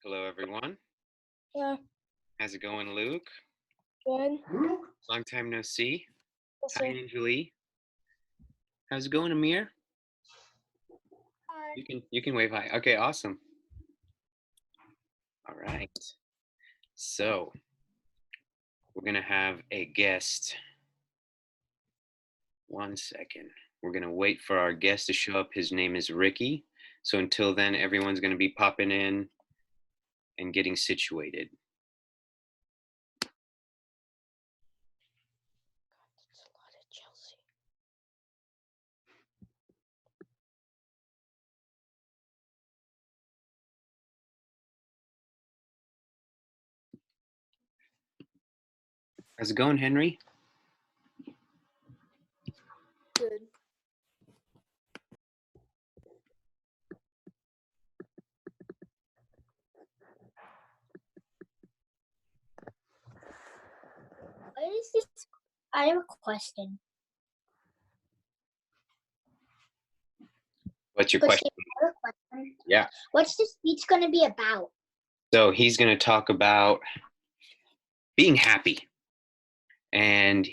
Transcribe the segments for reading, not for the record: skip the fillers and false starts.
Hello, everyone. Yeah, How's it going, Luke? good. Long time no see. Yes, Hi, sir. Anjali. How's it going, Amir? Hi. You can wave hi. Okay, awesome. All right. So we're gonna have a guest. 1 second. We're gonna wait for our guest to show up. His name is Ricky. So until then, everyone's gonna be popping in and getting situated. It's a lot of Chelsea. How's it going, Henry? Good. What is this? I have a question. What's your question? I have a question. Yeah. What's this speech going to be about? So he's gonna talk about being happy. And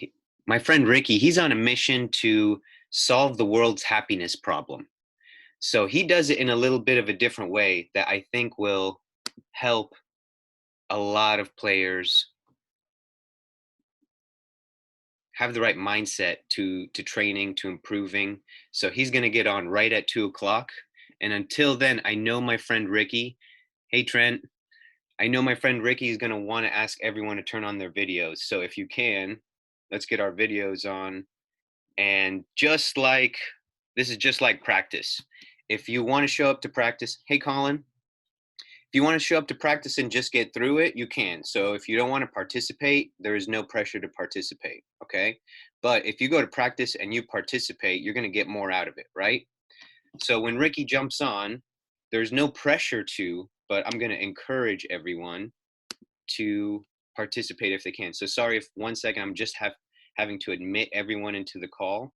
my friend Ricky, he's on a mission to solve the world's happiness problem. So he does it in a little bit of a different way that I think will help a lot of players have the right mindset to training, to improving. So he's going to get on right at 2 o'clock. And until then, I know my friend Ricky. Hey, Trent. I know my friend Ricky is going to want to ask everyone to turn on their videos. So if you can, let's get our videos on. And this is just like practice. If you want to show up to practice, hey, Colin, if you want to show up to practice and just get through it, you can. So if you don't want to participate, there is no pressure to participate, okay? But if you go to practice and you participate, you're going to get more out of it, right? So when Ricky jumps on, there's no pressure to, but I'm going to encourage everyone to participate if they can. So sorry if 1 second I'm just having to admit everyone into the call.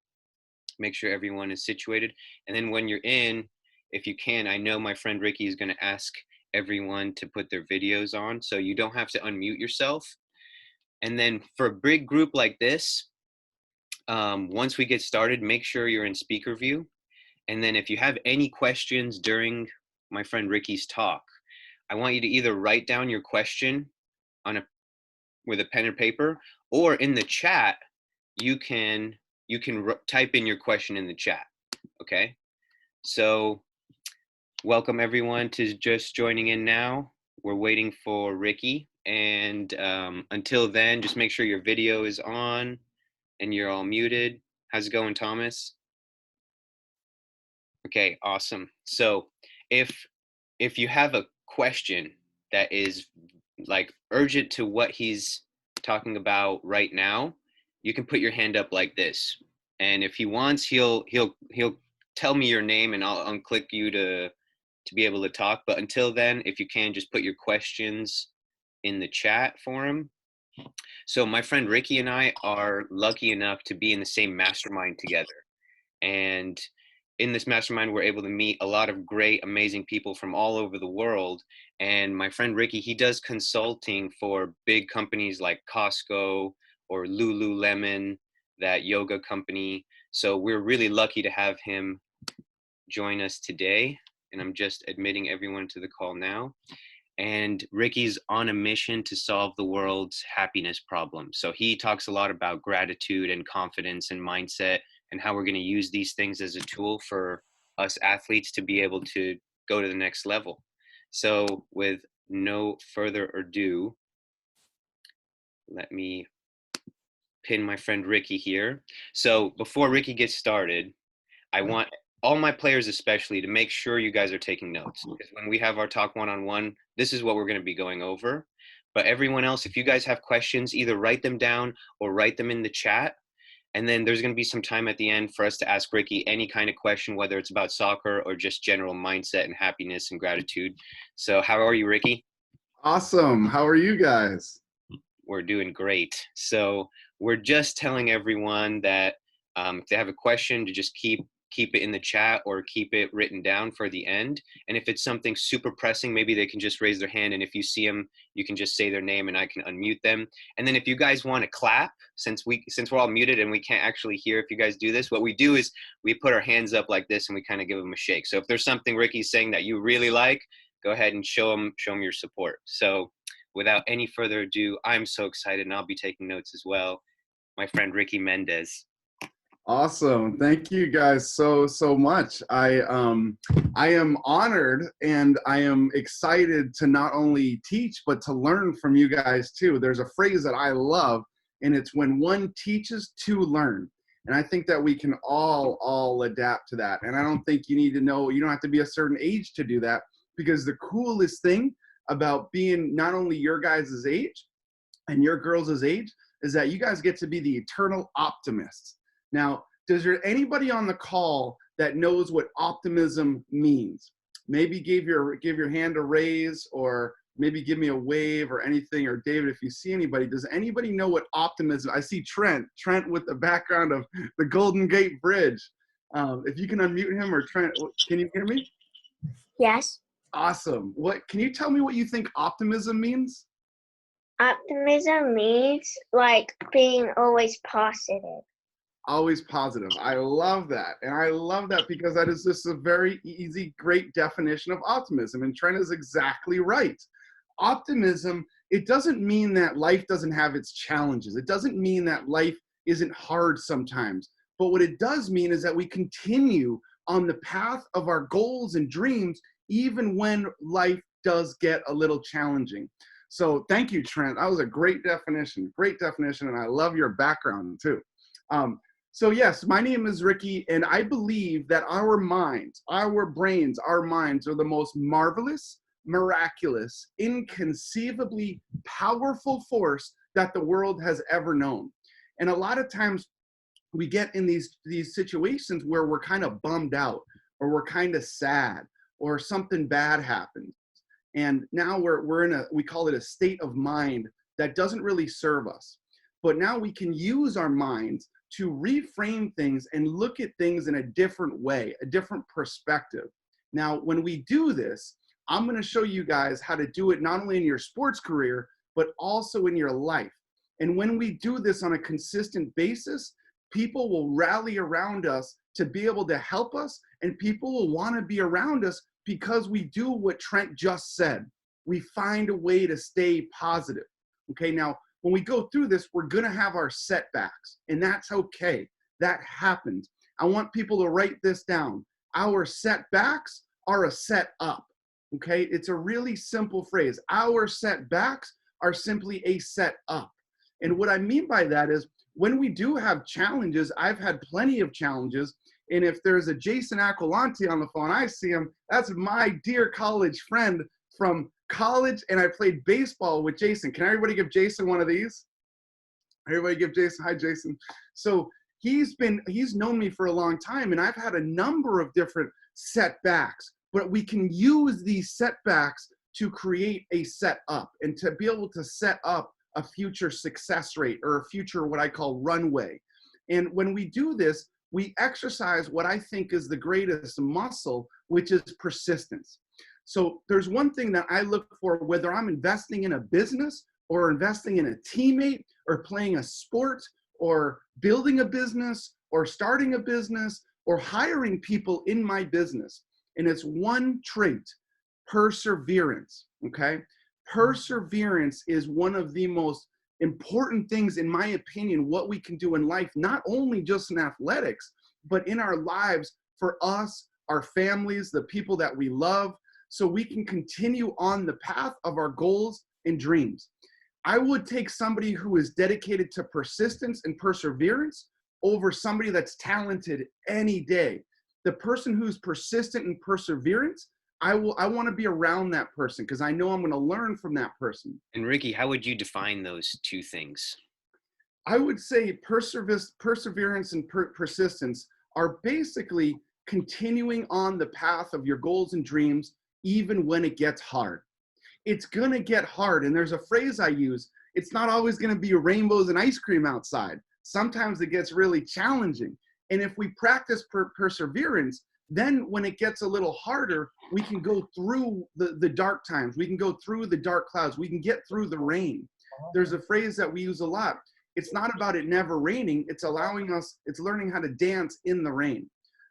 Make sure everyone is situated. And then when you're in, if you can, I know my friend Ricky is going to ask everyone to put their videos on, so you don't have to unmute yourself. And then for a big group like this, once we get started, make sure you're in speaker view. And then if you have any questions during my friend Ricky's talk, I want you to either write down your question with a pen and paper, or in the chat, you can type in your question in the chat. Okay. So welcome everyone to just joining in now. We're waiting for Ricky. And until then, just make sure your video is on and you're all muted. How's it going, Thomas? Okay, awesome. So if you have a question that is like urgent to what he's talking about right now, you can put your hand up like this. And if he wants, he'll tell me your name and I'll unclick you to be able to talk. But until then, if you can, just put your questions in the chat for him. So my friend Ricky and I are lucky enough to be in the same mastermind together. And in this mastermind, we're able to meet a lot of great, amazing people from all over the world. And my friend Ricky, he does consulting for big companies like Costco or Lululemon, that yoga company. So we're really lucky to have him join us today. And I'm just admitting everyone to the call now. And Ricky's on a mission to solve the world's happiness problem. So he talks a lot about gratitude and confidence and mindset and how we're going to use these things as a tool for us athletes to be able to go to the next level. So with no further ado, let me pin my friend Ricky here. So before Ricky gets started, I want all my players especially to make sure you guys are taking notes, because when we have our talk one-on-one, this is what we're going to be going over. But everyone else, if you guys have questions, either write them down or write them in the chat. And then there's going to be some time at the end for us to ask Ricky any kind of question, whether it's about soccer or just general mindset and happiness and gratitude. So how are you, Ricky? Awesome. How are you guys? We're doing great. So we're just telling everyone that if they have a question, to just keep keep it in the chat or keep it written down for the end. And if it's something super pressing, maybe they can just raise their hand. And if you see them, you can just say their name and I can unmute them. And then if you guys want to clap, since we're all muted and we can't actually hear if you guys do this, what we do is we put our hands up like this and we kind of give them a shake. So if there's something Ricky's saying that you really like, go ahead and show them your support. So without any further ado, I'm so excited and I'll be taking notes as well. My friend Ricky Mendez. Awesome. Thank you guys so much. I am honored and I am excited to not only teach but to learn from you guys too. There's a phrase that I love, and it's when one teaches to learn. And I think that we can all adapt to that. And I don't think you don't have to be a certain age to do that, because the coolest thing about being not only your guys' age and your girls' age is that you guys get to be the eternal optimists. Now, does there anybody on the call that knows what optimism means? Maybe give your hand a raise, or maybe give me a wave or anything. Or David, if you see anybody, does anybody know what optimism? I see Trent with the background of the Golden Gate Bridge. If you can unmute him, or Trent, can you hear me? Yes. Awesome. Can you tell me what you think optimism means? Optimism means like being always positive. Always positive. I love that. And I love that because that is just a very easy, great definition of optimism. And Trent is exactly right. Optimism, it doesn't mean that life doesn't have its challenges. It doesn't mean that life isn't hard sometimes. But what it does mean is that we continue on the path of our goals and dreams, even when life does get a little challenging. So thank you, Trent. That was a great definition, and I love your background too. So yes, my name is Ricky, and I believe that our minds, our brains, our minds are the most marvelous, miraculous, inconceivably powerful force that the world has ever known. And a lot of times we get in these situations where we're kind of bummed out, or we're kind of sad, or something bad happens. And now we're in we call it a state of mind that doesn't really serve us. But now we can use our minds to reframe things and look at things in a different way, a different perspective. Now, when we do this, I'm going to show you guys how to do it not only in your sports career, but also in your life. And when we do this on a consistent basis, people will rally around us to be able to help us, and people will want to be around us because we do what Trent just said. We find a way to stay positive. Okay, now, when we go through this, we're going to have our setbacks, and that's okay. That happens. I want people to write this down. Our setbacks are a set up, okay? It's a really simple phrase. Our setbacks are simply a set up. And what I mean by that is when we do have challenges, I've had plenty of challenges, and if there's a Jason Aquilante on the phone, I see him, that's my dear college friend from college, and I played baseball with Jason. Can everybody give Jason one of these? Everybody give Jason, hi Jason. So he's known me for a long time, and I've had a number of different setbacks, but we can use these setbacks to create a set up and to be able to set up a future success rate, or a future what I call runway. And when we do this, we exercise what I think is the greatest muscle, which is persistence. So there's one thing that I look for, whether I'm investing in a business or investing in a teammate or playing a sport or building a business or starting a business or hiring people in my business. And it's one trait: perseverance, okay? Perseverance is one of the most important things, in my opinion, what we can do in life, not only just in athletics, but in our lives, for us, our families, the people that we love, so we can continue on the path of our goals and dreams. I would take somebody who is dedicated to persistence and perseverance over somebody that's talented any day. The person who's persistent and perseverance, I want to be around that person because I know I'm going to learn from that person. And Ricky, how would you define those two things? I would say perseverance and persistence are basically continuing on the path of your goals and dreams, even when it gets hard. It's going to get hard. And there's a phrase I use: it's not always going to be rainbows and ice cream outside. Sometimes it gets really challenging. And if we practice perseverance, then when it gets a little harder, we can go through the dark times. We can go through the dark clouds. We can get through the rain. There's a phrase that we use a lot. It's not about it never raining. It's learning how to dance in the rain.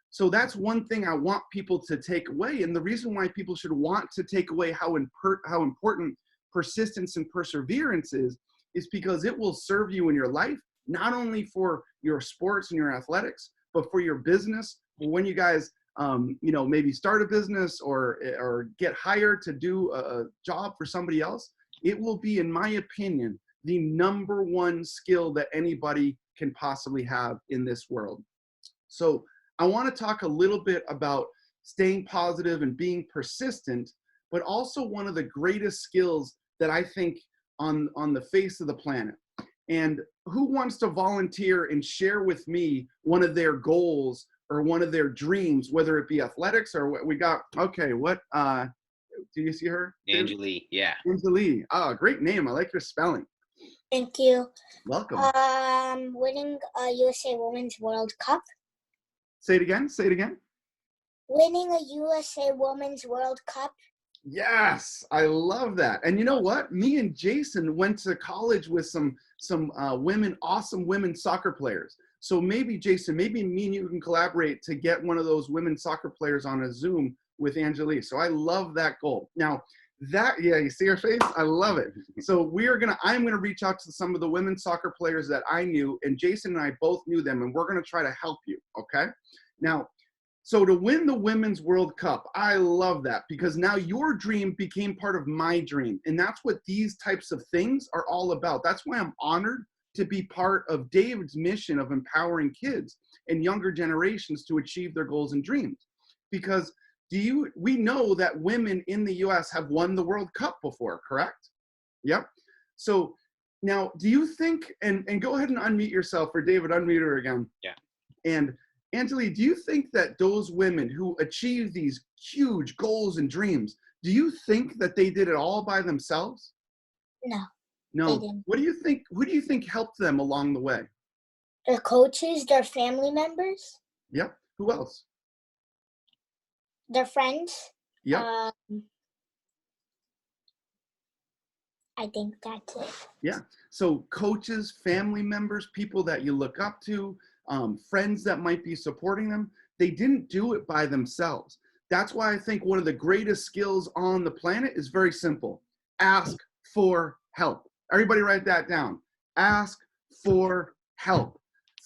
So that's one thing I want people to take away. And the reason why people should want to take away how important persistence and perseverance is because it will serve you in your life, not only for your sports and your athletics, but for your business. When you guys, maybe start a business or get hired to do a job for somebody else, it will be, in my opinion, the number one skill that anybody can possibly have in this world. So I want to talk a little bit about staying positive and being persistent, but also one of the greatest skills that I think on the face of the planet. And who wants to volunteer and share with me one of their goals or one of their dreams, whether it be athletics or what we got? Okay, do you see her? Angelie, yeah. Angelie. Oh, great name. I like your spelling. Thank you. Welcome. Winning a USA Women's World Cup. Say it again. Winning a USA Women's World Cup. Yes, I love that. And you know what? Me and Jason went to college with some awesome women soccer players. So maybe, Jason, maybe me and you can collaborate to get one of those women soccer players on a Zoom with Angelie. So I love that goal. Now, you see her face? I love it. So I'm gonna reach out to some of the women soccer players that I knew, and Jason and I both knew them, and we're gonna try to help you, okay? Now, so to win the Women's World Cup, I love that, because now your dream became part of my dream, and that's what these types of things are all about. That's why I'm honored to be part of David's mission of empowering kids and younger generations to achieve their goals and dreams. Because we know that women in the US have won the World Cup before, correct? Yep. So now, do you think, and go ahead and unmute yourself, or David, unmute her again. Yeah. And Angelie, do you think that those women who achieve these huge goals and dreams, do you think that they did it all by themselves? No. No. They didn't. What do you think? Who do you think helped them along the way? Their coaches, their family members. Yep. Who else? Their friends. Yep. I think that's it. Yeah. So coaches, family members, people that you look up to, friends that might be supporting them, they didn't do it by themselves. That's why I think one of the greatest skills on the planet is very simple. Ask for help. Everybody write that down. Ask for help.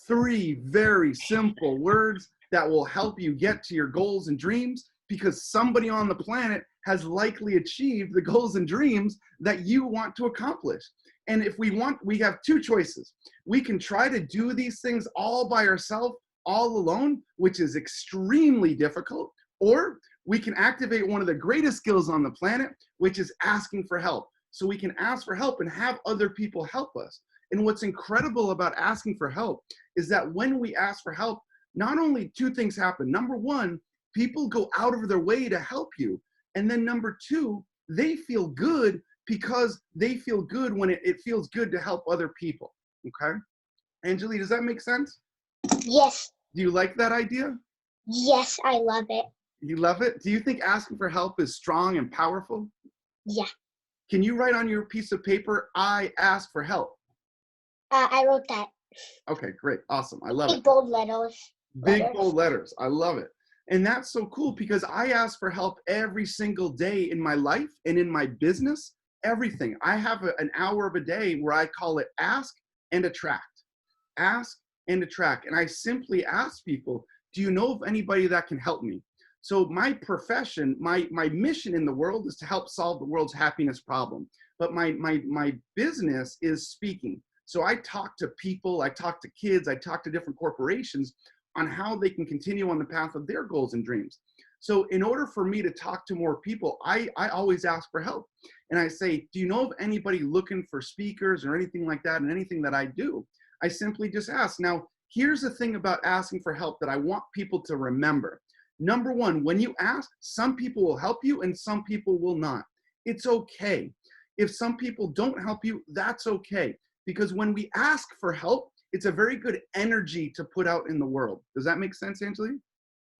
3 very simple words that will help you get to your goals and dreams, because somebody on the planet has likely achieved the goals and dreams that you want to accomplish. And if we have 2 choices. We can try to do these things all by ourselves, all alone, which is extremely difficult, or we can activate one of the greatest skills on the planet, which is asking for help. So we can ask for help and have other people help us. And what's incredible about asking for help is that when we ask for help, not only 2 things happen. Number 1, people go out of their way to help you. And then number 2, they feel good, because they feel good when it feels good to help other people. Okay? Angelie, does that make sense? Yes. Do you like that idea? Yes, I love it. You love it? Do you think asking for help is strong and powerful? Yeah. Can you write on your piece of paper, I ask for help? I wrote that. Okay, great. Awesome. I love it. Big bold letters. Big bold letters. I love it. And that's so cool, because I ask for help every single day in my life and in my business, everything. I have an hour of a day where I call it ask and attract. Ask and attract. And I simply ask people, do you know of anybody that can help me? So my profession, my mission in the world is to help solve the world's happiness problem. But my business is speaking. So I talk to people, I talk to kids, I talk to different corporations on how they can continue on the path of their goals and dreams. So in order for me to talk to more people, I always ask for help. And I say, do you know of anybody looking for speakers or anything like that, and anything that I do? I simply just ask. Now, here's the thing about asking for help that I want people to remember. Number 1, when you ask, some people will help you and some people will not. It's okay. If some people don't help you, that's okay. Because when we ask for help, it's a very good energy to put out in the world. Does that make sense, Angelique?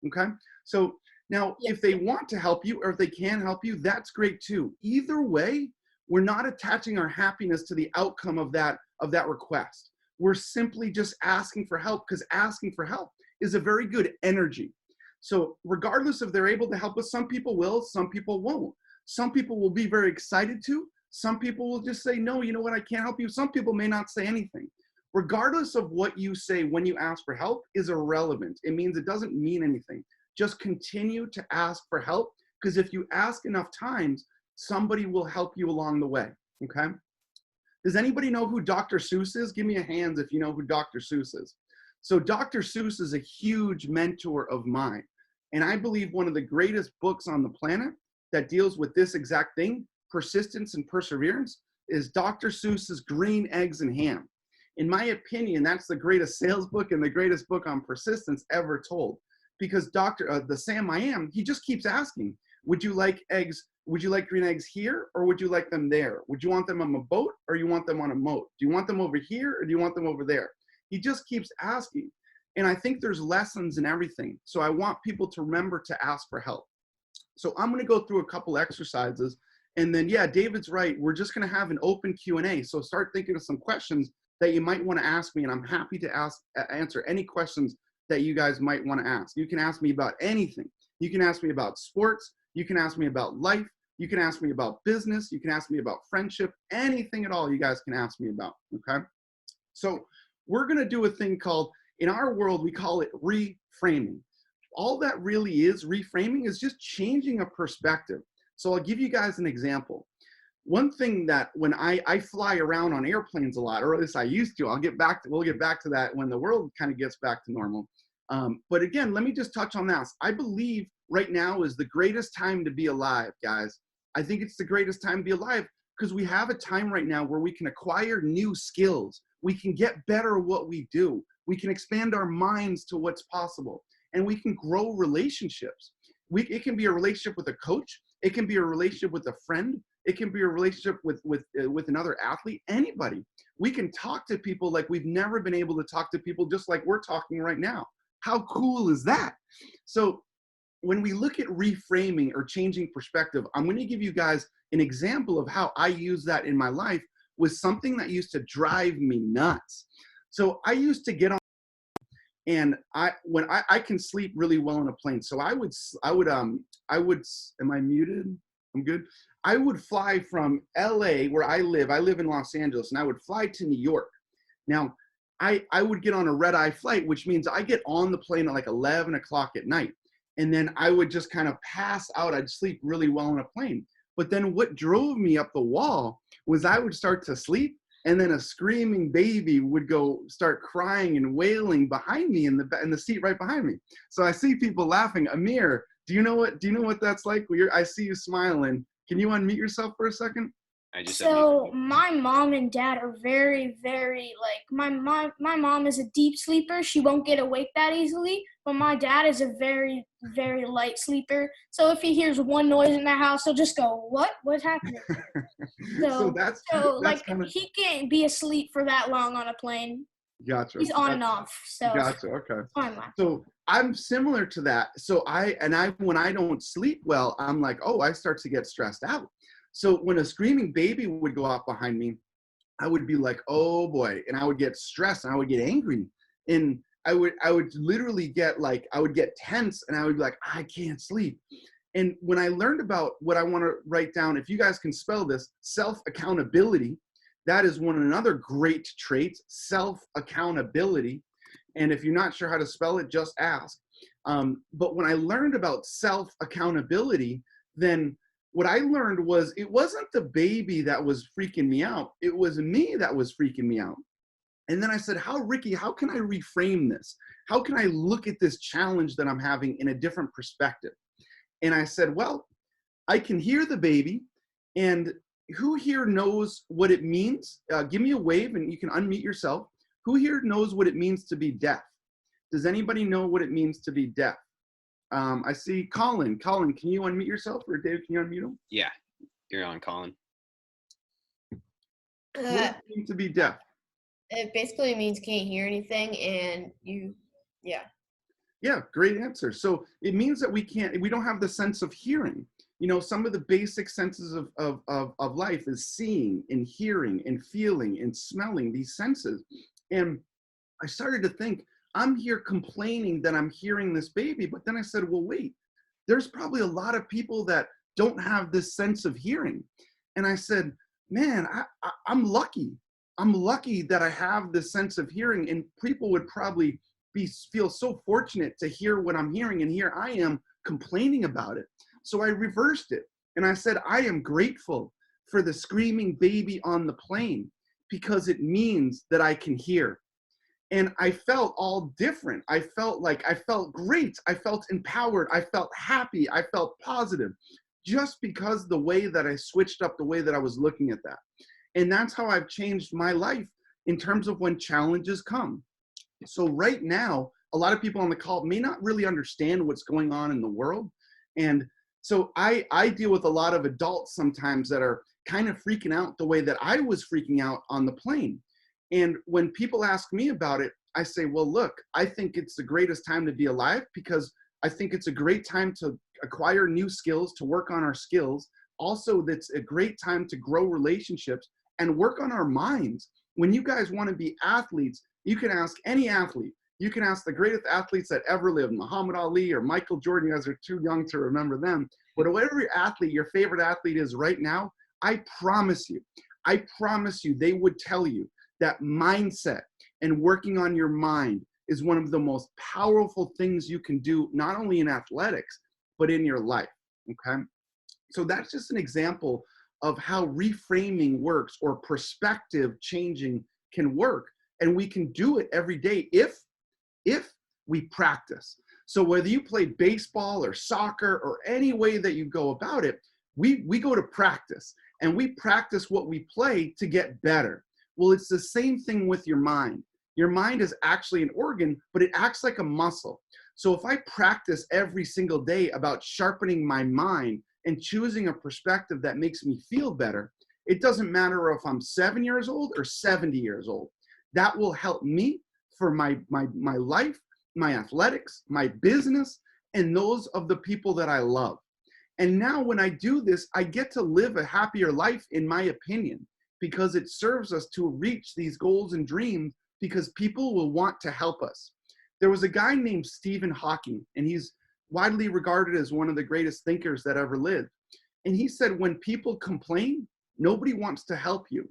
Okay. So now if they want to help you or if they can help you, that's great too. Either way, we're not attaching our happiness to the outcome of that request. We're simply just asking for help, because asking for help is a very good energy. So regardless if they're able to help us, some people will, some people won't. Some people will be very excited to, some people will just say, no, you know what, I can't help you. Some people may not say anything. Regardless of what you say when you ask for help is irrelevant. It means it doesn't mean anything. Just continue to ask for help, because if you ask enough times, somebody will help you along the way, okay? Does anybody know who Dr. Seuss is? Give me a hand if you know who Dr. Seuss is. So Dr. Seuss is a huge mentor of mine. And I believe one of the greatest books on the planet that deals with this exact thing, persistence and perseverance, is Dr. Seuss's Green Eggs and Ham. In my opinion, that's the greatest sales book and the greatest book on persistence ever told. Because the Sam I Am, he just keeps asking, would you like eggs? Would you like green eggs here, or would you like them there? Would you want them on a boat, or you want them on a moat? Do you want them over here, or do you want them over there? He just keeps asking. And I think there's lessons in everything. So I want people to remember to ask for help. So I'm going to go through a couple exercises. And then, yeah, David's right. We're just going to have an open Q&A. So start thinking of some questions that you might want to ask me. And I'm happy to answer any questions that you guys might want to ask. You can ask me about anything. You can ask me about sports. You can ask me about life. You can ask me about business. You can ask me about friendship. Anything at all you guys can ask me about, okay? So we're going to do a thing called, in our world, we call it reframing. All that really is, reframing, is just changing a perspective. So I'll give you guys an example. One thing that when I fly around on airplanes a lot, or at least I used to, we'll get back to that when the world kind of gets back to normal. But again, let me just touch on that. I believe right now is the greatest time to be alive, guys. I think it's the greatest time to be alive because we have a time right now where we can acquire new skills. We can get better at what we do. We can expand our minds to what's possible, and we can grow relationships. It can be a relationship with a coach. It can be a relationship with a friend. It can be a relationship with another athlete, anybody. We can talk to people like we've never been able to talk to people, just like we're talking right now. How cool is that? So when we look at reframing or changing perspective, I'm going to give you guys an example of how I use that in my life with something that used to drive me nuts. So I used to get on, and I can sleep really well on a plane. So I would, am I muted? I'm good. I would fly from LA, where I live in Los Angeles, and I would fly to New York. Now, I would get on a red-eye flight, which means I get on the plane at like 11 o'clock at night. And then I would just kind of pass out. I'd sleep really well on a plane. But then what drove me up the wall was I would start to sleep, and then a screaming baby would go start crying and wailing behind me in the seat right behind me. So I see people laughing. Amir, do you know what that's like? I see you smiling. Can you unmute yourself for a second? So my mom and dad are very, very, like, my mom is a deep sleeper. She won't get awake that easily. But my dad is a very, very light sleeper. So if he hears one noise in the house, he'll just go, what? What's happening? So that's he can't be asleep for that long on a plane. Gotcha. He's on and off. So gotcha. Okay. So I'm similar to that. So when I don't sleep well, I'm like, oh, I start to get stressed out. So when a screaming baby would go off behind me, I would be like, oh boy, and I would get stressed and I would get angry, and I would literally get I would get tense, and I would be like, I can't sleep. And when I learned about what I want to write down, if you guys can spell this, self-accountability, that is another great trait, self-accountability. And if you're not sure how to spell it, just ask. But when I learned about self-accountability, then what I learned was it wasn't the baby that was freaking me out. It was me that was freaking me out. And then I said, Ricky, how can I reframe this? How can I look at this challenge that I'm having in a different perspective? And I said, well, I can hear the baby, and who here knows what it means? Give me a wave and you can unmute yourself. Who here knows what it means to be deaf? Does anybody know what it means to be deaf? I see Colin. Colin, can you unmute yourself? Or Dave, can you unmute him? Yeah, you're on, Colin. What does it mean to be deaf? It basically means can't hear anything, and yeah. Yeah, great answer. So it means that we don't have the sense of hearing. You know, some of the basic senses of life is seeing and hearing and feeling and smelling, these senses. And I started to think, I'm here complaining that I'm hearing this baby, but then I said, well, wait, there's probably a lot of people that don't have this sense of hearing. And I said, man, I'm lucky. I'm lucky that I have this sense of hearing, and people would probably feel so fortunate to hear what I'm hearing, and here I am complaining about it. So I reversed it, and I said, I am grateful for the screaming baby on the plane because it means that I can hear. And I felt all different. I felt great. I felt empowered. I felt happy. I felt positive just because the way that I switched up the way that I was looking at that. And that's how I've changed my life in terms of when challenges come. So right now, a lot of people on the call may not really understand what's going on in the world. And so I deal with a lot of adults sometimes that are kind of freaking out the way that I was freaking out on the plane. And when people ask me about it, I say, well, look, I think it's the greatest time to be alive because I think it's a great time to acquire new skills, to work on our skills. Also, that's a great time to grow relationships and work on our minds. When you guys want to be athletes, you can ask any athlete. You can ask the greatest athletes that ever lived, Muhammad Ali or Michael Jordan. You guys are too young to remember them. But whatever your favorite athlete is right now, I promise you, they would tell you that mindset and working on your mind is one of the most powerful things you can do, not only in athletics, but in your life, okay? So that's just an example of how reframing works or perspective changing can work. And we can do it every day if we practice. So whether you play baseball or soccer or any way that you go about it, we go to practice, and we practice what we play to get better. Well, it's the same thing with your mind. Your mind is actually an organ, but it acts like a muscle. So if I practice every single day about sharpening my mind and choosing a perspective that makes me feel better, it doesn't matter if I'm 7 years old or 70 years old. That will help me for my life, my athletics, my business, and those of the people that I love. And now when I do this, I get to live a happier life, in my opinion, because it serves us to reach these goals and dreams because people will want to help us. There was a guy named Stephen Hawking, and he's widely regarded as one of the greatest thinkers that ever lived. And he said, when people complain, nobody wants to help you.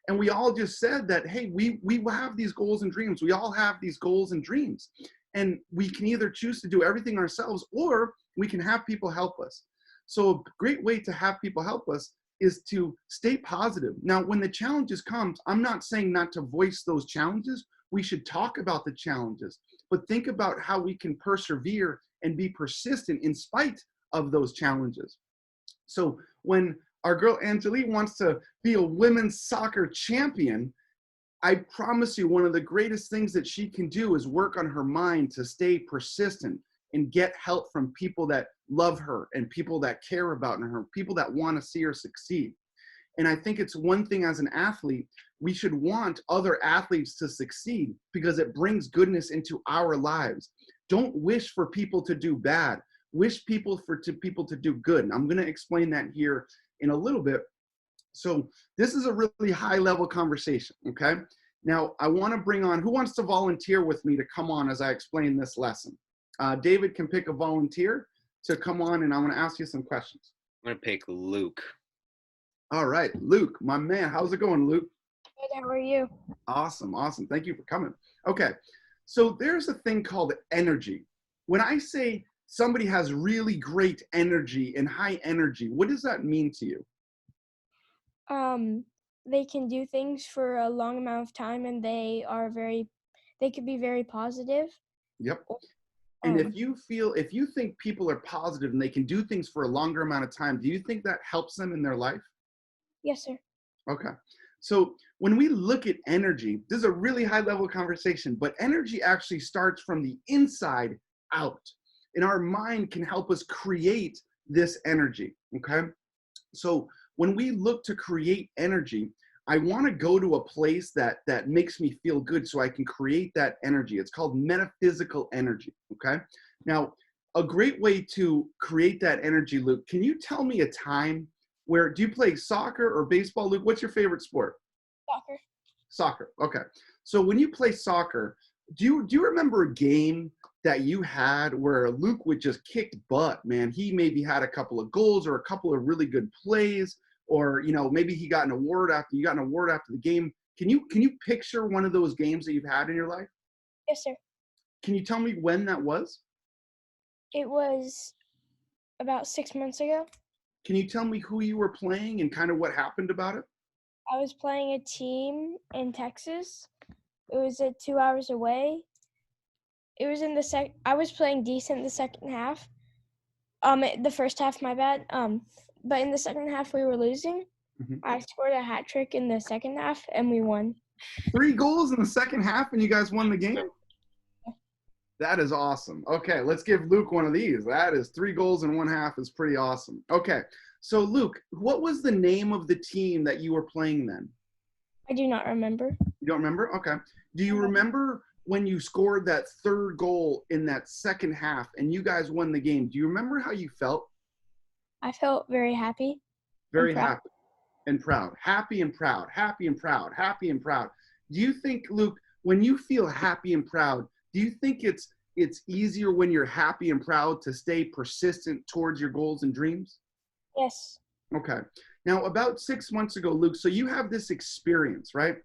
And we all just said that, hey, we have these goals and dreams. We all have these goals and dreams. And we can either choose to do everything ourselves, or we can have people help us. So a great way to have people help us is to stay positive. Now, when the challenges come, I'm not saying not to voice those challenges. We should talk about the challenges, but think about how we can persevere and be persistent in spite of those challenges. So when our girl Angelique wants to be a women's soccer champion, I promise you one of the greatest things that she can do is work on her mind to stay persistent and get help from people that love her and people that care about her, people that want to see her succeed. And I think it's one thing as an athlete, we should want other athletes to succeed because it brings goodness into our lives. Don't wish for people to do bad. Wish people to do good. And I'm going to explain that here in a little bit. So this is a really high level conversation, okay? Now I want to bring on, who wants to volunteer with me to come on as I explain this lesson? David can pick a volunteer to come on, and I want to ask you some questions. I'm going to pick Luke. All right, Luke, my man. How's it going, Luke? Good, how are you? Awesome, awesome. Thank you for coming. Okay, so there's a thing called energy. When I say somebody has really great energy and high energy, what does that mean to you? They can do things for a long amount of time, and they could be very positive. Yep. And if you think people are positive and they can do things for a longer amount of time, do you think that helps them in their life? Yes, sir. Okay. So when we look at energy, this is a really high level conversation, but energy actually starts from the inside out. And our mind can help us create this energy, okay? So when we look to create energy, I want to go to a place that makes me feel good so I can create that energy. It's called metaphysical energy, okay? Now, a great way to create that energy, Luke, can you tell me a time where, do you play soccer or baseball, Luke? What's your favorite sport? Soccer. Soccer, okay. So when you play soccer, do you remember a game that you had where Luke would just kick butt, man? He maybe had a couple of goals or a couple of really good plays, or maybe he got an award after the game. Can you picture one of those games that you've had in your life? Yes, sir. Can you tell me when that was? It was about 6 months ago. Can you tell me who you were playing and kind of what happened about it? I was playing a team in Texas. It was 2 hours away. It was in the I was playing decent the second half. The first half, my bad. But in the second half we were losing. Mhm. I scored a hat trick in the second half and we won. 3 goals in the second half and you guys won the game? That is awesome. Okay, let's give Luke one of these. That is 3 goals in 1 half is pretty awesome. Okay, so Luke, what was the name of the team that you were playing then? I do not remember. You don't remember? Okay. Do you remember when you scored that 3rd goal in that second half and you guys won the game? Do you remember how you felt? I felt very happy. Very proud. happy and proud. Happy and proud. Happy and proud. Happy and proud. Do you think, Luke, when you feel happy and proud, do you think it's easier when you're happy and proud to stay persistent towards your goals and dreams? Yes. Okay. Now, about 6 months ago, Luke, so you have this experience, right?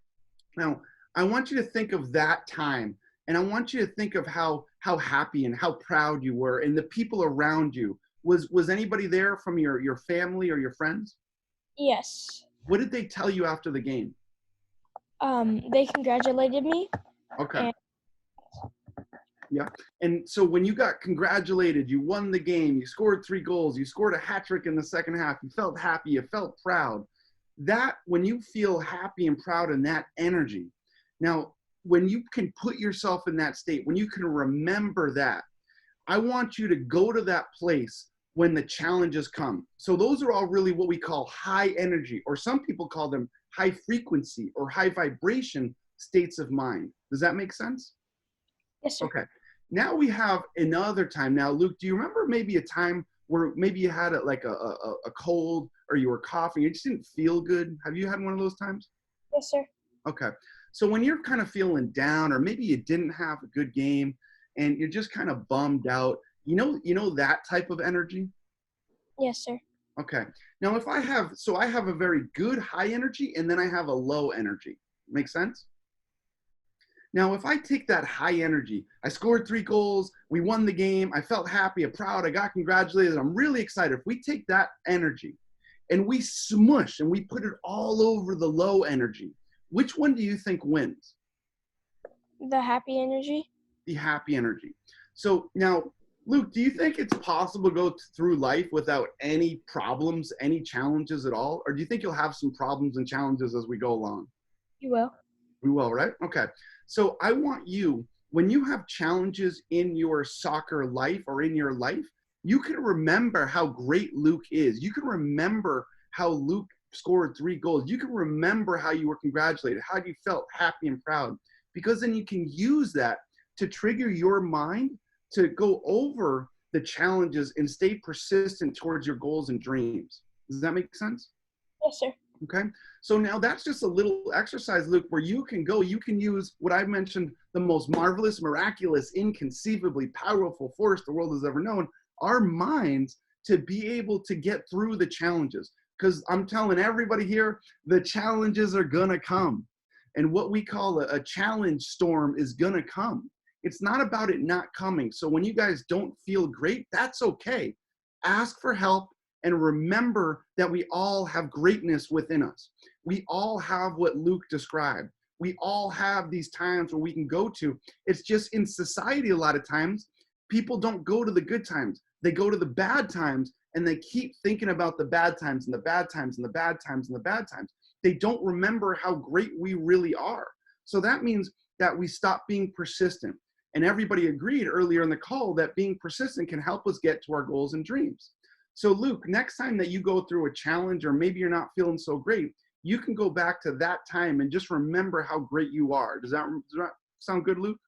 Now, I want you to think of that time, and I want you to think of how happy and how proud you were and the people around you. Was anybody there from your family or your friends? Yes. What did they tell you after the game? They congratulated me. Okay. And Yeah. And so when you got congratulated, you won the game, you scored 3 goals, you scored a hat trick in the second half, you felt happy, you felt proud. That, when you feel happy and proud in that energy, now, when you can put yourself in that state, when you can remember that, I want you to go to that place when the challenges come. So those are all really what we call high energy, or some people call them high frequency or high vibration states of mind. Does that make sense? yes, sir. Okay. Now we have another time. Now, Luke, do you remember maybe a time where maybe you had a cold or you were coughing, you just didn't feel good? Have you had one of those times? Yes, sir. Okay. So when you're kind of feeling down, or maybe you didn't have a good game and you're just kind of bummed out, you know that type of energy? Yes, sir. Okay. Now I have a very good high energy and then I have a low energy. Make sense? Now, if I take that high energy, I scored 3 goals, we won the game, I felt happy, I'm proud, I got congratulated, I'm really excited. If we take that energy and we smush and we put it all over the low energy, which one do you think wins? The happy energy. The happy energy. So now, Luke, do you think it's possible to go through life without any problems, any challenges at all? Or do you think you'll have some problems and challenges as we go along? You will. We will, right? Okay. So I want you, when you have challenges in your soccer life or in your life, you can remember how great Luke is. You can remember how Luke scored 3 goals. You can remember how you were congratulated, how you felt happy and proud, because then you can use that to trigger your mind to go over the challenges and stay persistent towards your goals and dreams. Does that make sense? Yes, sir. Okay. So now that's just a little exercise, Luke, where you can use what I've mentioned, the most marvelous, miraculous, inconceivably powerful force the world has ever known, our minds, to be able to get through the challenges. Because I'm telling everybody here, the challenges are going to come. And what we call a challenge storm is going to come. It's not about it not coming. So when you guys don't feel great, that's okay. Ask for help. And remember that we all have greatness within us. We all have what Luke described. We all have these times where we can go to. It's just in society, a lot of times, people don't go to the good times. They go to the bad times, and they keep thinking about the bad times and the bad times and the bad times and the bad times. They don't remember how great we really are. So that means that we stop being persistent. And everybody agreed earlier in the call that being persistent can help us get to our goals and dreams. So Luke, next time that you go through a challenge or maybe you're not feeling so great, you can go back to that time and just remember how great you are. Does that sound good, Luke?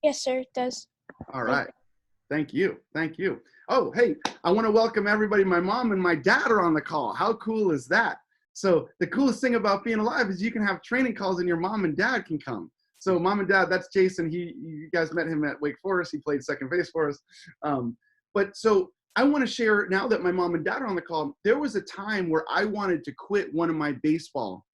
Yes, sir, it does. All right. Thank you. Thank you. Oh, hey, I want to welcome everybody. My mom and my dad are on the call. How cool is that? So the coolest thing about being alive is you can have training calls and your mom and dad can come. So mom and dad, that's Jason. You guys met him at Wake Forest. He played second base for us. But so I want to share, now that my mom and dad are on the call, there was a time where I wanted to quit one of my baseball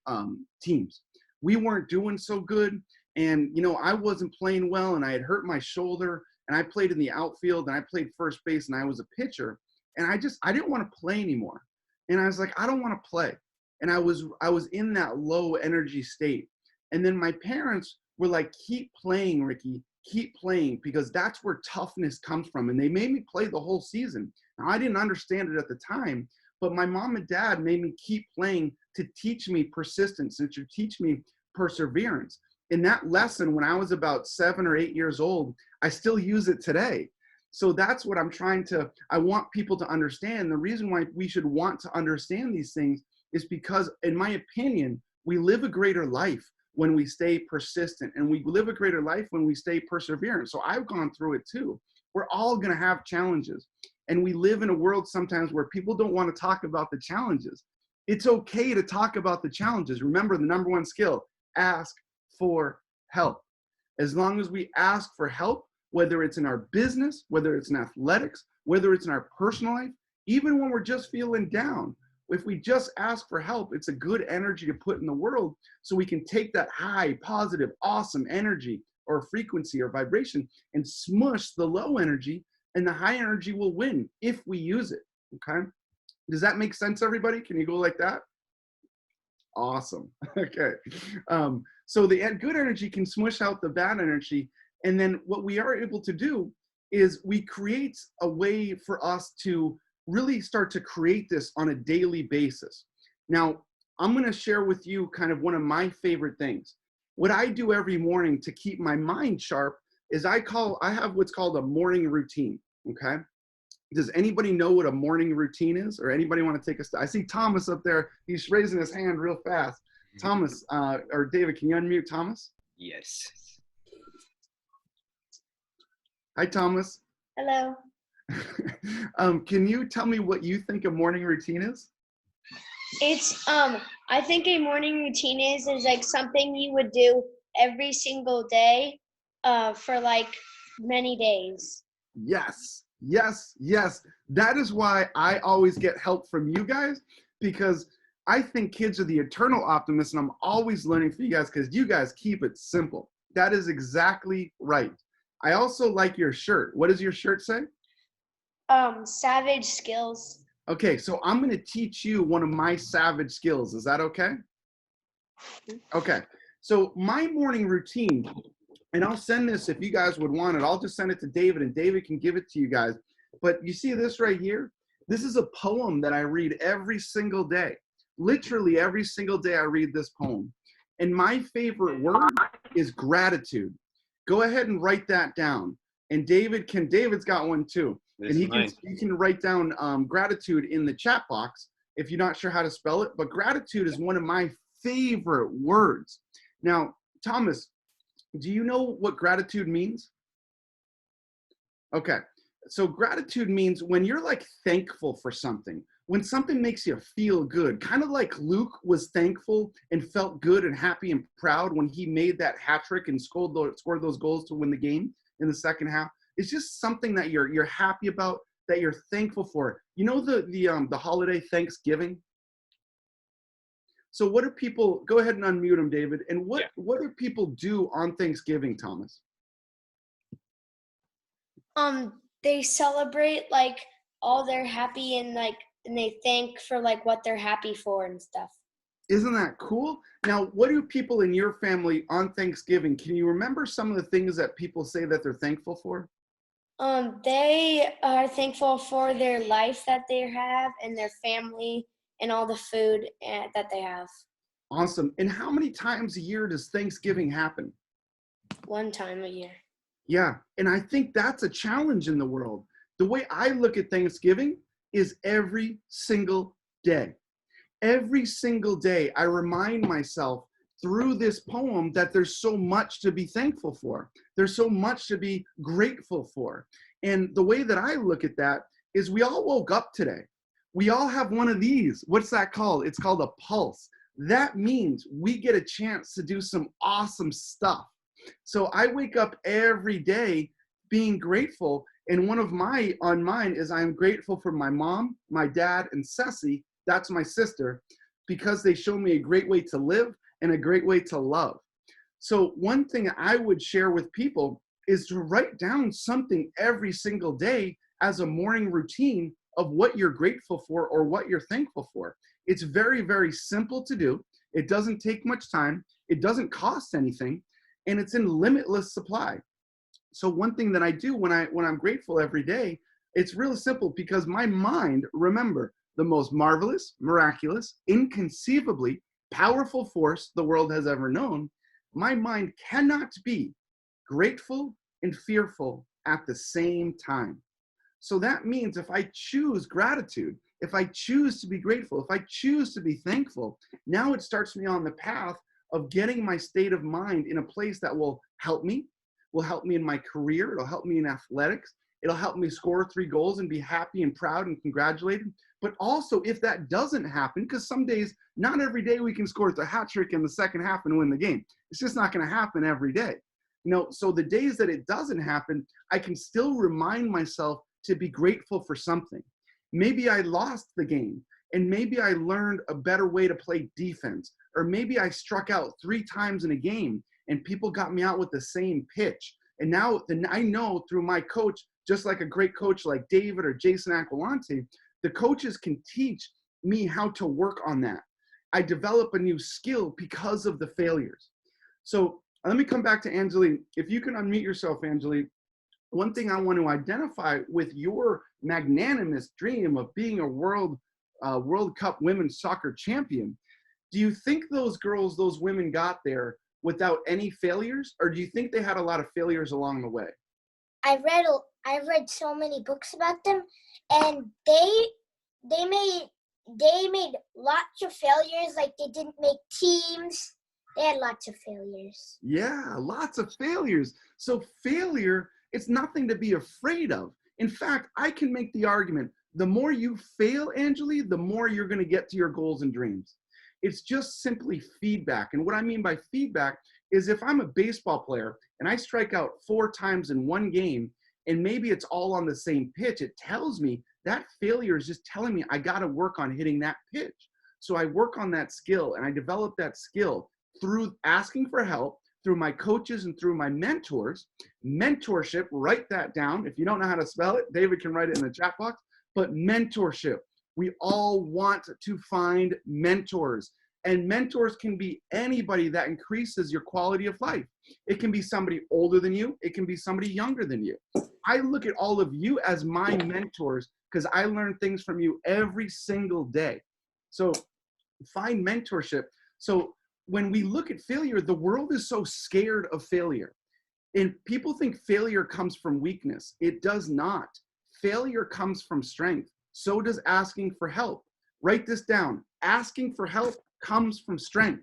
teams. We weren't doing so good. And, you know, I wasn't playing well and I had hurt my shoulder and I played in the outfield and I played first base and I was a pitcher. And I didn't want to play anymore. And I was like, I don't want to play. And I was in that low energy state. And then my parents were like, keep playing, Ricky, keep playing, because that's where toughness comes from. And they made me play the whole season. Now, I didn't understand it at the time, but my mom and dad made me keep playing to teach me persistence and to teach me perseverance. And that lesson, when I was about 7 or 8 years old, I still use it today. So that's what I want people to understand. The reason why we should want to understand these things is because, in my opinion, we live a greater life when we stay persistent, and we live a greater life when we stay perseverant. So I've gone through it too. We're all going to have challenges, and we live in a world sometimes where people don't want to talk about the challenges. It's okay to talk about the challenges. Remember, the number one skill: ask for help. As long as we ask for help, whether it's in our business, whether it's in athletics, whether it's in our personal life, even when we're just feeling down, if we just ask for help, it's a good energy to put in the world, so we can take that high, positive, awesome energy or frequency or vibration and smush the low energy, and the high energy will win if we use it. Okay. Does that make sense, everybody? Can you go like that? Awesome. Okay. So the good energy can smush out the bad energy. And then what we are able to do is we create a way for us to really start to create this on a daily basis. Now, I'm going to share with you kind of one of my favorite things. What I do every morning to keep my mind sharp is I have what's called a morning routine. Okay. Does anybody know what a morning routine is, or anybody want to take I see Thomas up there. He's raising his hand real fast. Thomas, or David, can you unmute Thomas? Yes. Hi, Thomas. Hello. Can you tell me what you think a morning routine is? It's I think a morning routine is like something you would do every single day for like many days. Yes, yes, yes. That is why I always get help from you guys, because I think kids are the eternal optimists, and I'm always learning from you guys because you guys keep it simple. That is exactly right. I also like your shirt. What does your shirt say? Savage skills. Okay, so I'm going to teach you one of my savage skills. Is that okay? Okay, so my morning routine, and I'll send this if you guys would want it. I'll just send it to David, and David can give it to you guys. But you see this right here? This is a poem that I read every single day. Literally every single day I read this poem. And my favorite word is gratitude. Go ahead and write that down. And David's got one too. And he can write down gratitude in the chat box if you're not sure how to spell it. But gratitude is one of my favorite words. Now, Thomas, do you know what gratitude means? Okay, so gratitude means when you're like thankful for something, when something makes you feel good, kind of like Luke was thankful and felt good and happy and proud when he made that hat trick and scored those goals to win the game in the second half. It's just something that you're happy about, that you're thankful for. You know the holiday Thanksgiving? So what do people, go ahead and unmute them, David. And what do people do on Thanksgiving, Thomas? They celebrate like all they're happy and they thank for like what they're happy for and stuff. Isn't that cool? Now, what do people in your family on Thanksgiving, can you remember some of the things that people say that they're thankful for? They are thankful for their life that they have and their family and all the food that they have. Awesome. And how many times a year does Thanksgiving happen? One time a year. Yeah. And I think that's a challenge in the world. The way I look at Thanksgiving is every single day. Every single day, I remind myself through this poem that there's so much to be thankful for. There's so much to be grateful for. And the way that I look at that is we all woke up today. We all have one of these. What's that called? It's called a pulse. That means we get a chance to do some awesome stuff. So I wake up every day being grateful. And one of mine is I'm grateful for my mom, my dad, and Ceci. That's my sister, because they show me a great way to live and a great way to love. So one thing I would share with people is to write down something every single day as a morning routine of what you're grateful for or what you're thankful for. It's very, very simple to do. It doesn't take much time. It doesn't cost anything, and it's in limitless supply. So one thing that I do when I'm grateful every day, it's real simple, because my mind, remember, the most marvelous, miraculous, inconceivably powerful force the world has ever known, my mind cannot be grateful and fearful at the same time. So that means if I choose gratitude, if I choose to be grateful, if I choose to be thankful, now it starts me on the path of getting my state of mind in a place that will help me in my career, it'll help me in athletics, it'll help me score 3 goals and be happy and proud and congratulated. But also, if that doesn't happen, because some days, not every day we can score the hat trick in the second half and win the game. It's just not going to happen every day. So the days that it doesn't happen, I can still remind myself to be grateful for something. Maybe I lost the game, and maybe I learned a better way to play defense, or maybe I struck out 3 times in a game and people got me out with the same pitch. And now I know through my coach, just like a great coach like David or Jason Aquilante, the coaches can teach me how to work on that. I develop a new skill because of the failures. So let me come back to Angeline. If you can unmute yourself, Angeline, one thing I want to identify with your magnanimous dream of being a World Cup women's soccer champion, do you think those girls, those women got there without any failures, or do you think they had a lot of failures along the way? I've read so many books about them, and they made lots of failures. Like, they didn't make teams. They had lots of failures. Yeah, lots of failures. So failure, it's nothing to be afraid of. In fact, I can make the argument, the more you fail, Angeli, the more you're going to get to your goals and dreams. It's just simply feedback. And what I mean by feedback is, if I'm a baseball player and I strike out 4 times in one game, and maybe it's all on the same pitch, it tells me that failure is just telling me I got to work on hitting that pitch. So I work on that skill, and I develop that skill through asking for help, through my coaches and through my mentors. Mentorship, write that down. If you don't know how to spell it, David can write it in the chat box. But mentorship, we all want to find mentors. And mentors can be anybody that increases your quality of life. It can be somebody older than you. It can be somebody younger than you. I look at all of you as my mentors, because I learn things from you every single day. So find mentorship. So when we look at failure, the world is so scared of failure. And people think failure comes from weakness. It does not. Failure comes from strength. So does asking for help. Write this down. Asking for help comes from strength.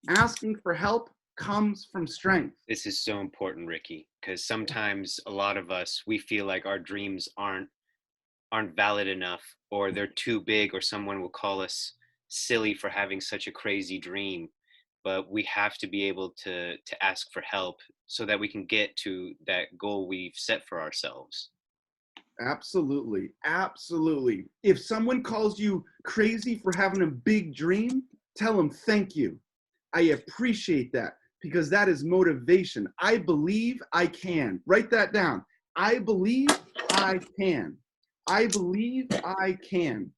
Asking for help comes from strength. This is so important, Ricky, because sometimes a lot of us, we feel like our dreams aren't valid enough, or they're too big, or someone will call us silly for having such a crazy dream. But we have to be able to ask for help so that we can get to that goal we've set for ourselves. Absolutely. Absolutely. If someone calls you crazy for having a big dream, tell them thank you. I appreciate that, because that is motivation. I believe I can. Write that down. I believe I can. I believe I can.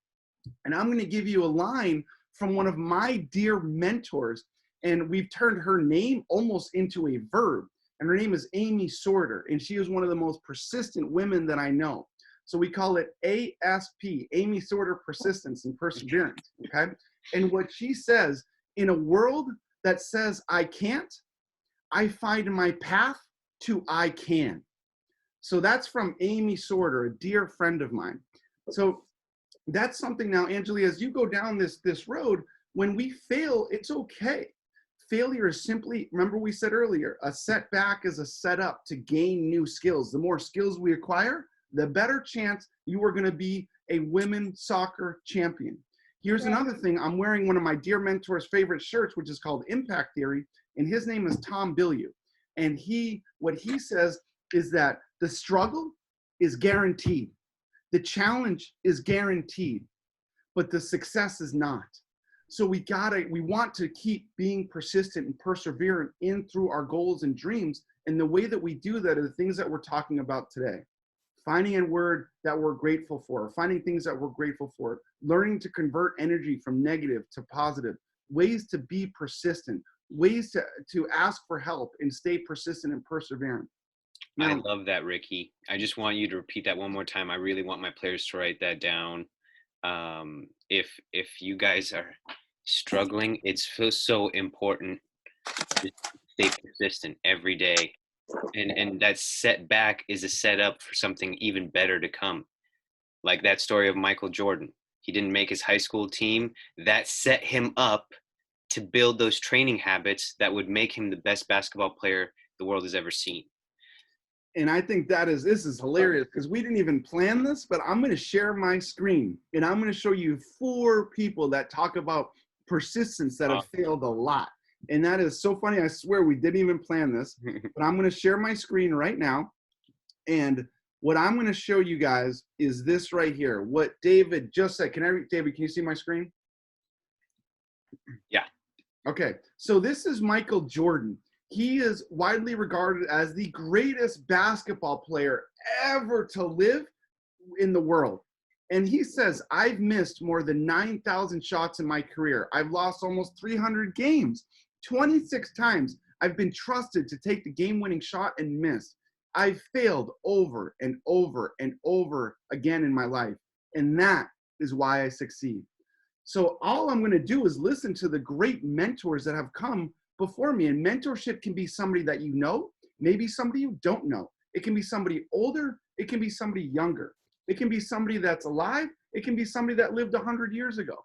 And I'm going to give you a line from one of my dear mentors, and we've turned her name almost into a verb. And her name is Amy Sorter, and she is one of the most persistent women that I know. So we call it ASP, Amy Sorter Persistence and Perseverance, okay? And what she says, in a world that says I can't, I find my path to I can. So that's from Amy Sorter, a dear friend of mine. So that's something now, Angeli, as you go down this road, when we fail, it's okay. Failure is simply, remember we said earlier, a setback is a setup to gain new skills. The more skills we acquire, the better chance you are going to be a women's soccer champion. Here's another thing. I'm wearing one of my dear mentor's favorite shirts, which is called Impact Theory, and his name is Tom Bilyeu. And what he says is that the struggle is guaranteed. The challenge is guaranteed, but the success is not. So we want to keep being persistent and perseverant in through our goals and dreams. And the way that we do that are the things that we're talking about today. Finding a word that we're grateful for, finding things that we're grateful for, learning to convert energy from negative to positive, ways to be persistent, ways to ask for help and stay persistent and perseverant. Now, I love that, Ricky. I just want you to repeat that one more time. I really want my players to write that down. If you guys are struggling, it's so important to stay persistent every day. And that setback is a setup for something even better to come. Like that story of Michael Jordan. He didn't make his high school team. That set him up to build those training habits that would make him the best basketball player the world has ever seen. And I think this is hilarious because we didn't even plan this, but I'm going to share my screen and I'm going to show you 4 people that talk about persistence that have failed a lot. And that is so funny. I swear we didn't even plan this, but I'm going to share my screen right now. And what I'm going to show you guys is this right here. What David just said. David, can you see my screen? Yeah. Okay. So this is Michael Jordan. He is widely regarded as the greatest basketball player ever to live in the world. And he says, I've missed more than 9,000 shots in my career. I've lost almost 300 games. 26 times I've been trusted to take the game-winning shot and missed. I've failed over and over and over again in my life. And that is why I succeed. So all I'm going to do is listen to the great mentors that have come before me. And mentorship can be somebody that you know, maybe somebody you don't know. It can be somebody older. It can be somebody younger. It can be somebody that's alive. It can be somebody that lived 100 years ago.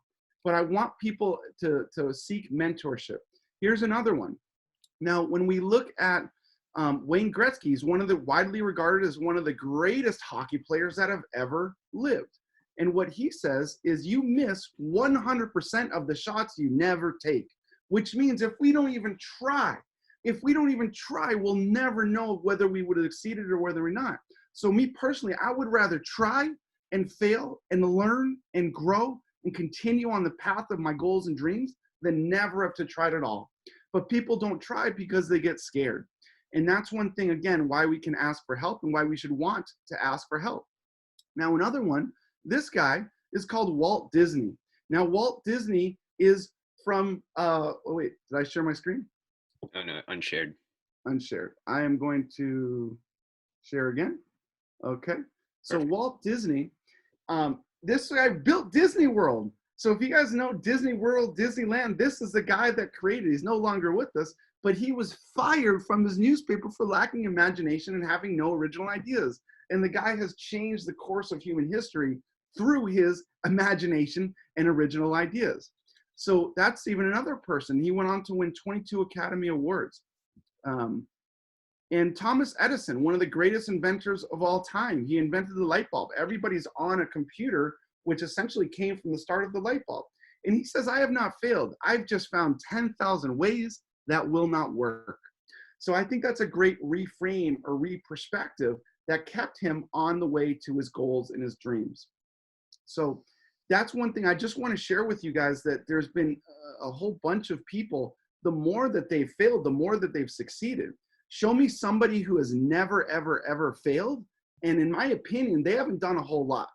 But I want people to seek mentorship. Here's another one. Now, when we look at Wayne Gretzky, he's widely regarded as one of the greatest hockey players that have ever lived. And what he says is you miss 100% of the shots you never take, which means if we don't even try, we'll never know whether we would have succeeded or whether we're not. So me personally, I would rather try and fail and learn and grow and continue on the path of my goals and dreams than never have to try it at all. But people don't try because they get scared. And that's one thing, again, why we can ask for help and why we should want to ask for help. Now, another one, this guy is called Walt Disney. Now, Walt Disney is from, wait, did I share my screen? Oh, no, unshared. Unshared. I am going to share again. Okay. So perfect. Walt Disney, this guy built Disney World. So if you guys know Disney World, Disneyland, this is the guy that created it. He's no longer with us, but he was fired from his newspaper for lacking imagination and having no original ideas. And the guy has changed the course of human history through his imagination and original ideas. So that's even another person. He went on to win 22 Academy Awards. And Thomas Edison, one of the greatest inventors of all time, he invented the light bulb. Everybody's on a computer, which essentially came from the start of the light bulb. And he says, I have not failed. I've just found 10,000 ways that will not work. So I think that's a great reframe or re-perspective that kept him on the way to his goals and his dreams. So that's one thing I just want to share with you guys, that there's been a whole bunch of people, the more that they've failed, the more that they've succeeded. Show me somebody who has never, ever, ever failed. And in my opinion, they haven't done a whole lot.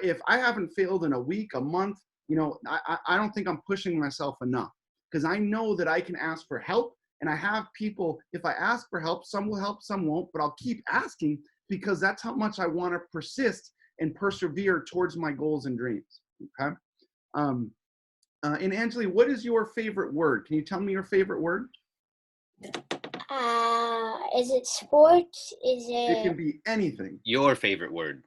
If I haven't failed in a week, a month, I don't think I'm pushing myself enough, because I know that I can ask for help. And I have people, if I ask for help, some will help, some won't, but I'll keep asking because that's how much I want to persist and persevere towards my goals and dreams. Okay. And Angeli, what is your favorite word? Can you tell me your favorite word? Is it sports? It can be anything. Your favorite word.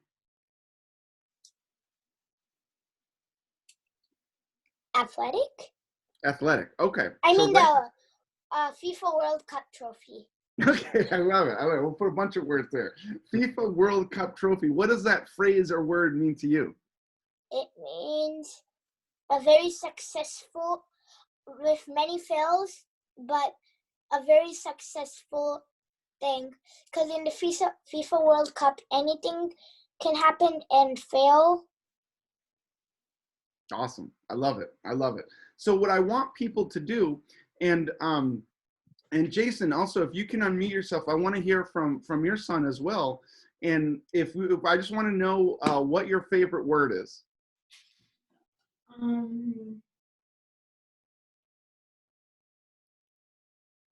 Athletic. Athletic. Okay. I So mean the FIFA World Cup trophy. Okay, I love it. I love it. We'll put a bunch of words there. FIFA World Cup trophy. What does that phrase or word mean to you? It means a very successful, with many fails, but a very successful thing. Because in the FIFA World Cup, anything can happen and fail. Awesome. I love it. I love it. So what I want people to do, and Jason, also, if you can unmute yourself, I want to hear from your son as well. And if I just want to know what your favorite word is.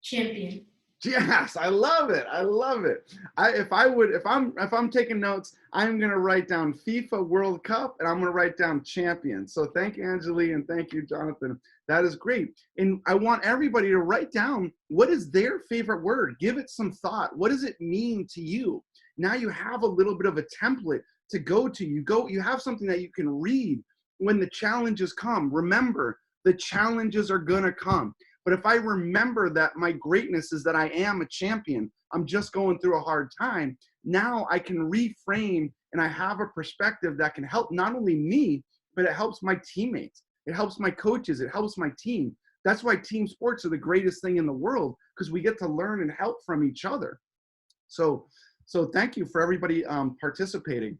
Champion. Yes, I love it. I love it. If I'm taking notes, I'm gonna write down FIFA World Cup and I'm gonna write down champion. So thank you, Angelique, and thank you, Jonathan. That is great. And I want everybody to write down what is their favorite word. Give it some thought. What does it mean to you? Now you have a little bit of a template to go to. You have something that you can read when the challenges come. Remember, the challenges are gonna come. But if I remember that my greatness is that I am a champion, I'm just going through a hard time, now I can reframe and I have a perspective that can help not only me, but it helps my teammates. It helps my coaches. It helps my team. That's why team sports are the greatest thing in the world, because we get to learn and help from each other. So thank you for everybody participating.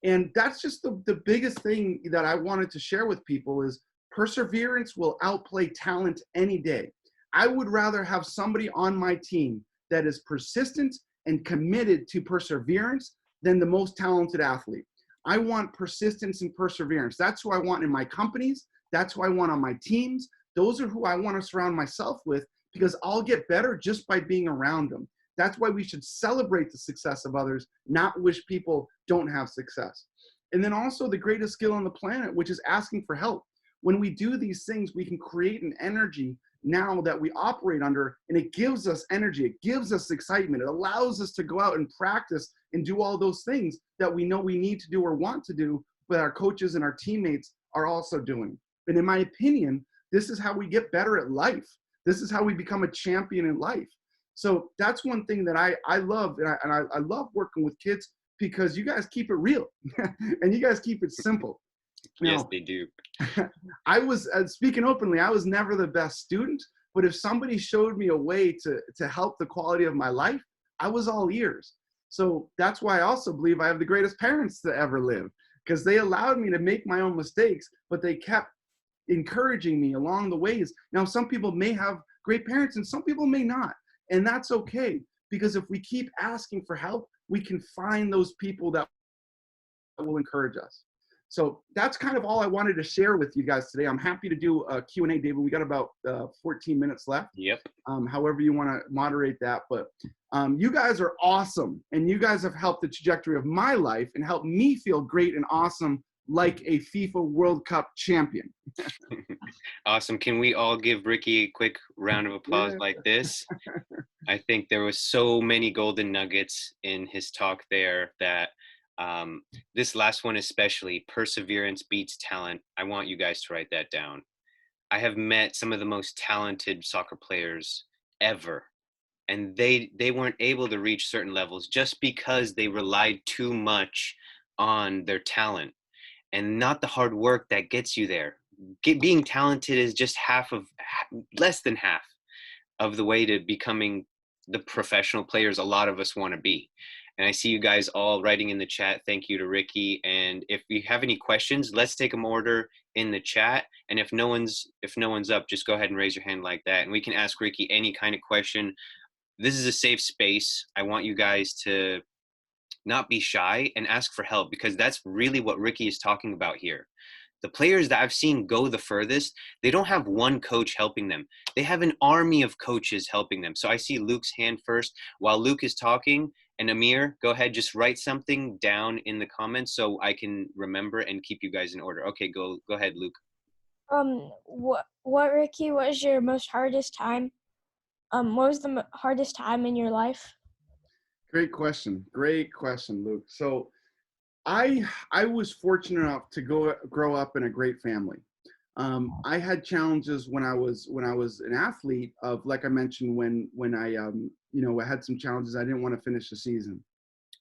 And that's just the biggest thing that I wanted to share with people is perseverance will outplay talent any day. I would rather have somebody on my team that is persistent and committed to perseverance than the most talented athlete. I want persistence and perseverance. That's who I want in my companies. That's who I want on my teams. Those are who I want to surround myself with, because I'll get better just by being around them. That's why we should celebrate the success of others, not wish people don't have success. And then also the greatest skill on the planet, which is asking for help. When we do these things, we can create an energy now that we operate under, and it gives us energy. It gives us excitement. It allows us to go out and practice and do all those things that we know we need to do or want to do, but our coaches and our teammates are also doing. And in my opinion, this is how we get better at life. This is how we become a champion in life. So that's one thing that I love, and I love working with kids, because you guys keep it real and you guys keep it simple. Now, yes, they do. I was, speaking openly, I was never the best student, but if somebody showed me a way to help the quality of my life, I was all ears. So that's why I also believe I have the greatest parents to ever live, because they allowed me to make my own mistakes, but they kept encouraging me along the ways. Now, some people may have great parents and some people may not, and that's okay, because if we keep asking for help, we can find those people that will encourage us. So that's kind of all I wanted to share with you guys today. I'm happy to do a Q&A, David. We got about 14 minutes left. Yep. However you want to moderate that. But you guys are awesome. And you guys have helped the trajectory of my life and helped me feel great and awesome, like a FIFA World Cup champion. Awesome. Can we all give Ricky a quick round of applause like this? I think there was so many golden nuggets in his talk there that this last one especially, perseverance beats talent. I want you guys to write that down. I have met some of the most talented soccer players ever, and they weren't able to reach certain levels just because they relied too much on their talent and not the hard work that gets you there. Being talented is just less than half of the way to becoming the professional players a lot of us want to be. And I see you guys all writing in the chat. Thank you to Ricky. And if you have any questions, let's take them order in the chat. And if no one's up, just go ahead and raise your hand like that. And we can ask Ricky any kind of question. This is a safe space. I want you guys to not be shy and ask for help, because that's really what Ricky is talking about here. The players that I've seen go the furthest, they don't have one coach helping them. They have an army of coaches helping them. So I see Luke's hand first. While Luke is talking, and Amir, go ahead, just write something down in the comments so I can remember and keep you guys in order. Okay, go ahead, Luke. What Ricky was your most hardest time? What was the hardest time in your life? Great question, Luke. So I was fortunate enough to grow up in a great family. I had challenges when I was an athlete of, like I mentioned, when I I had some challenges. I didn't want to finish the season,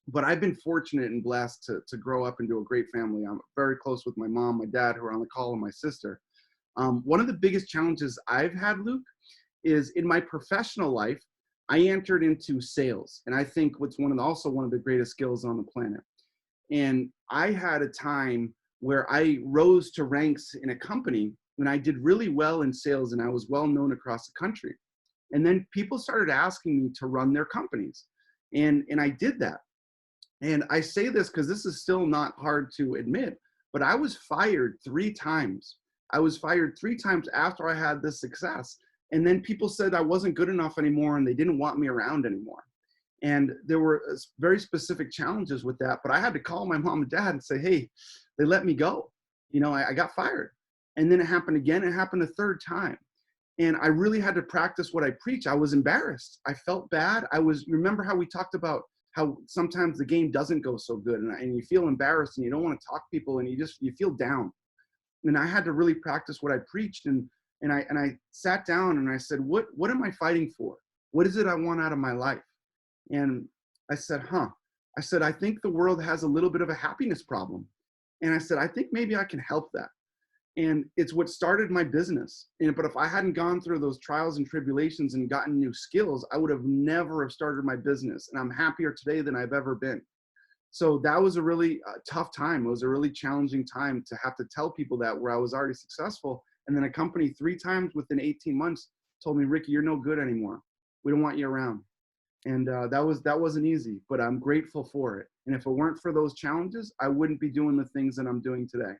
but I've been fortunate and blessed to grow up into a great family. I'm very close with my mom, my dad, who are on the call, and my sister. One of the biggest challenges I've had, Luke, is in my professional life. I entered into sales, and I think what's also one of the greatest skills on the planet. And I had a time where I rose to ranks in a company when I did really well in sales, and I was well known across the country. And then people started asking me to run their companies, and I did that. And I say this because this is still not hard to admit, but I was fired 3 times. I was fired 3 times after I had this success. And then people said I wasn't good enough anymore and they didn't want me around anymore. And there were very specific challenges with that, but I had to call my mom and dad and say, hey, they let me go. I got fired. And then it happened again. It happened a 3rd time. And I really had to practice what I preach. I was embarrassed. I felt bad. Remember how we talked about how sometimes the game doesn't go so good, and you feel embarrassed and you don't want to talk to people and you feel down. And I had to really practice what I preached, and I sat down and I said, what am I fighting for? What is it I want out of my life? And I said, I think the world has a little bit of a happiness problem. And I said, I think maybe I can help that. And it's what started my business. But if I hadn't gone through those trials and tribulations and gotten new skills, I would have never have started my business. And I'm happier today than I've ever been. So that was a really tough time. It was a really challenging time to have to tell people that, where I was already successful. And then a company 3 times within 18 months told me, Ricky, you're no good anymore. We don't want you around. And that wasn't easy, but I'm grateful for it. And if it weren't for those challenges, I wouldn't be doing the things that I'm doing today.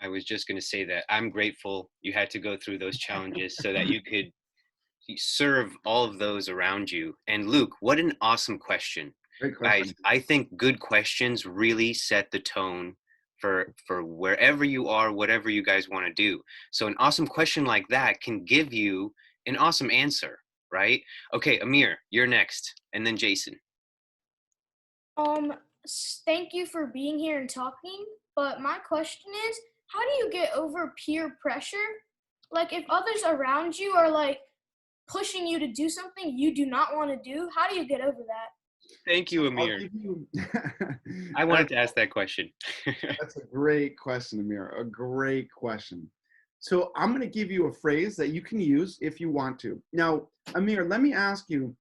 I was just going to say that I'm grateful you had to go through those challenges so that you could serve all of those around you. And Luke, what an awesome question. Great question. Guys, I think good questions really set the tone for wherever you are, whatever you guys want to do. So an awesome question like that can give you an awesome answer, right? Okay, Amir, you're next, and then Jason. Thank you for being here and talking, but my question is, how do you get over peer pressure? Like, if others around you are like pushing you to do something you do not want to do, how do you get over that? Thank you, Amir. I wanted to ask that question. That's a great question, Amir. A great question. So I'm going to give you a phrase that you can use if you want to. Now, Amir, let me ask you,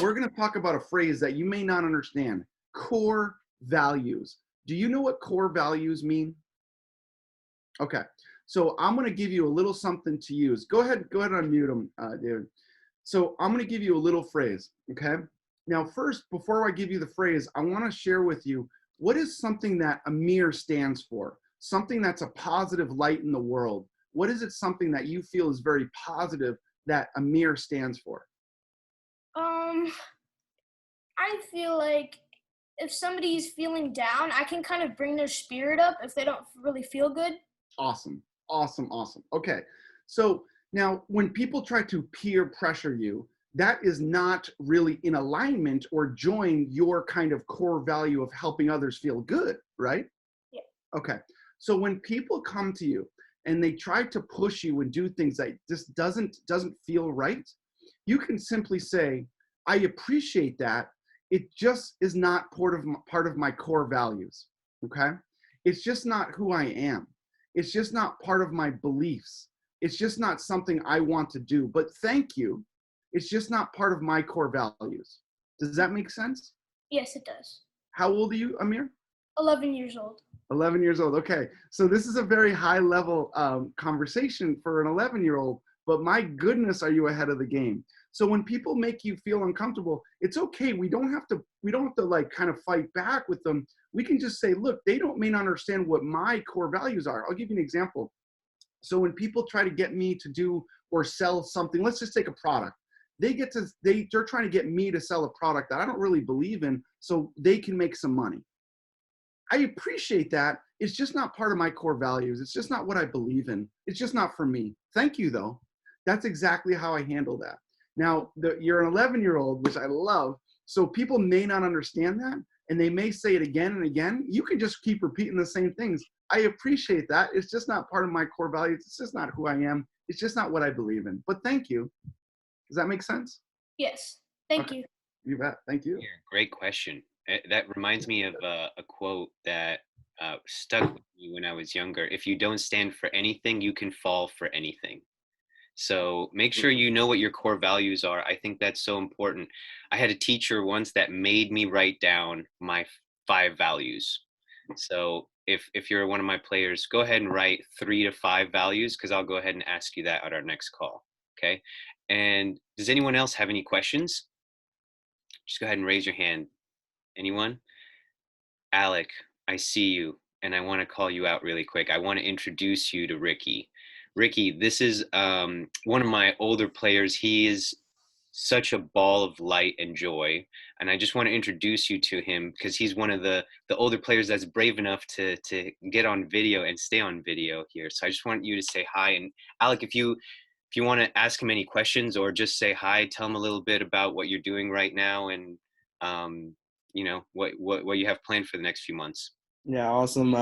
we're going to talk about a phrase that you may not understand. Core values. Do you know what core values mean? Okay. So I'm going to give you a little something to use. Go ahead and unmute them, David. So I'm going to give you a little phrase, okay? Now, first, before I give you the phrase, I want to share with you, what is something that Amir stands for? Something that's a positive light in the world. What is it, something that you feel is very positive that Amir stands for? I feel like if somebody's feeling down, I can kind of bring their spirit up if they don't really feel good. Awesome. Awesome. Awesome. Okay. So now when people try to peer pressure you, that is not really in alignment or join your kind of core value of helping others feel good, right? Yeah. Okay. So when people come to you and they try to push you and do things that just doesn't feel right, you can simply say, I appreciate that. It just is not part of my core values. Okay. It's just not who I am. It's just not part of my beliefs. It's just not something I want to do, but thank you. It's just not part of my core values. Does that make sense? Yes, it does. How old are you, Amir? 11 years old. 11 years old. Okay. So this is a very high level conversation for an 11-year-old, but my goodness, are you ahead of the game? So when people make you feel uncomfortable, it's okay. We don't have to like kind of fight back with them. We can just say, look, they may not understand what my core values are. I'll give you an example. So when people try to get me to do or sell something, let's just take a product. They're trying to get me to sell a product that I don't really believe in so they can make some money. I appreciate that. It's just not part of my core values. It's just not what I believe in. It's just not for me. Thank you, though. That's exactly how I handle that. Now, you're an 11-year-old, which I love, so people may not understand that, and they may say it again and again. You can just keep repeating the same things. I appreciate that. It's just not part of my core values. It's just not who I am. It's just not what I believe in. But thank you. Does that make sense? Yes. Thank you. You bet. Thank you. Yeah, great question. That reminds me of a quote that stuck with me when I was younger. If you don't stand for anything, you can fall for anything. So make sure you know what your core values are. I think that's so important. I had a teacher once that made me write down my 5 values. So if you're one of my players, go ahead and write 3 to 5 values, because I'll go ahead and ask you that at our next call. Okay. And does anyone else have any questions? Just go ahead and raise your hand. Anyone? Alec, I see you, and I want to call you out really quick. I want to introduce you to Ricky. Ricky, this is one of my older players. He is such a ball of light and joy, and I just want to introduce you to him because he's one of the older players that's brave enough to get on video and stay on video here. So I just want you to say hi. And Alec, if you want to ask him any questions or just say hi, tell him a little bit about what you're doing right now and you know what you have planned for the next few months. Yeah, awesome.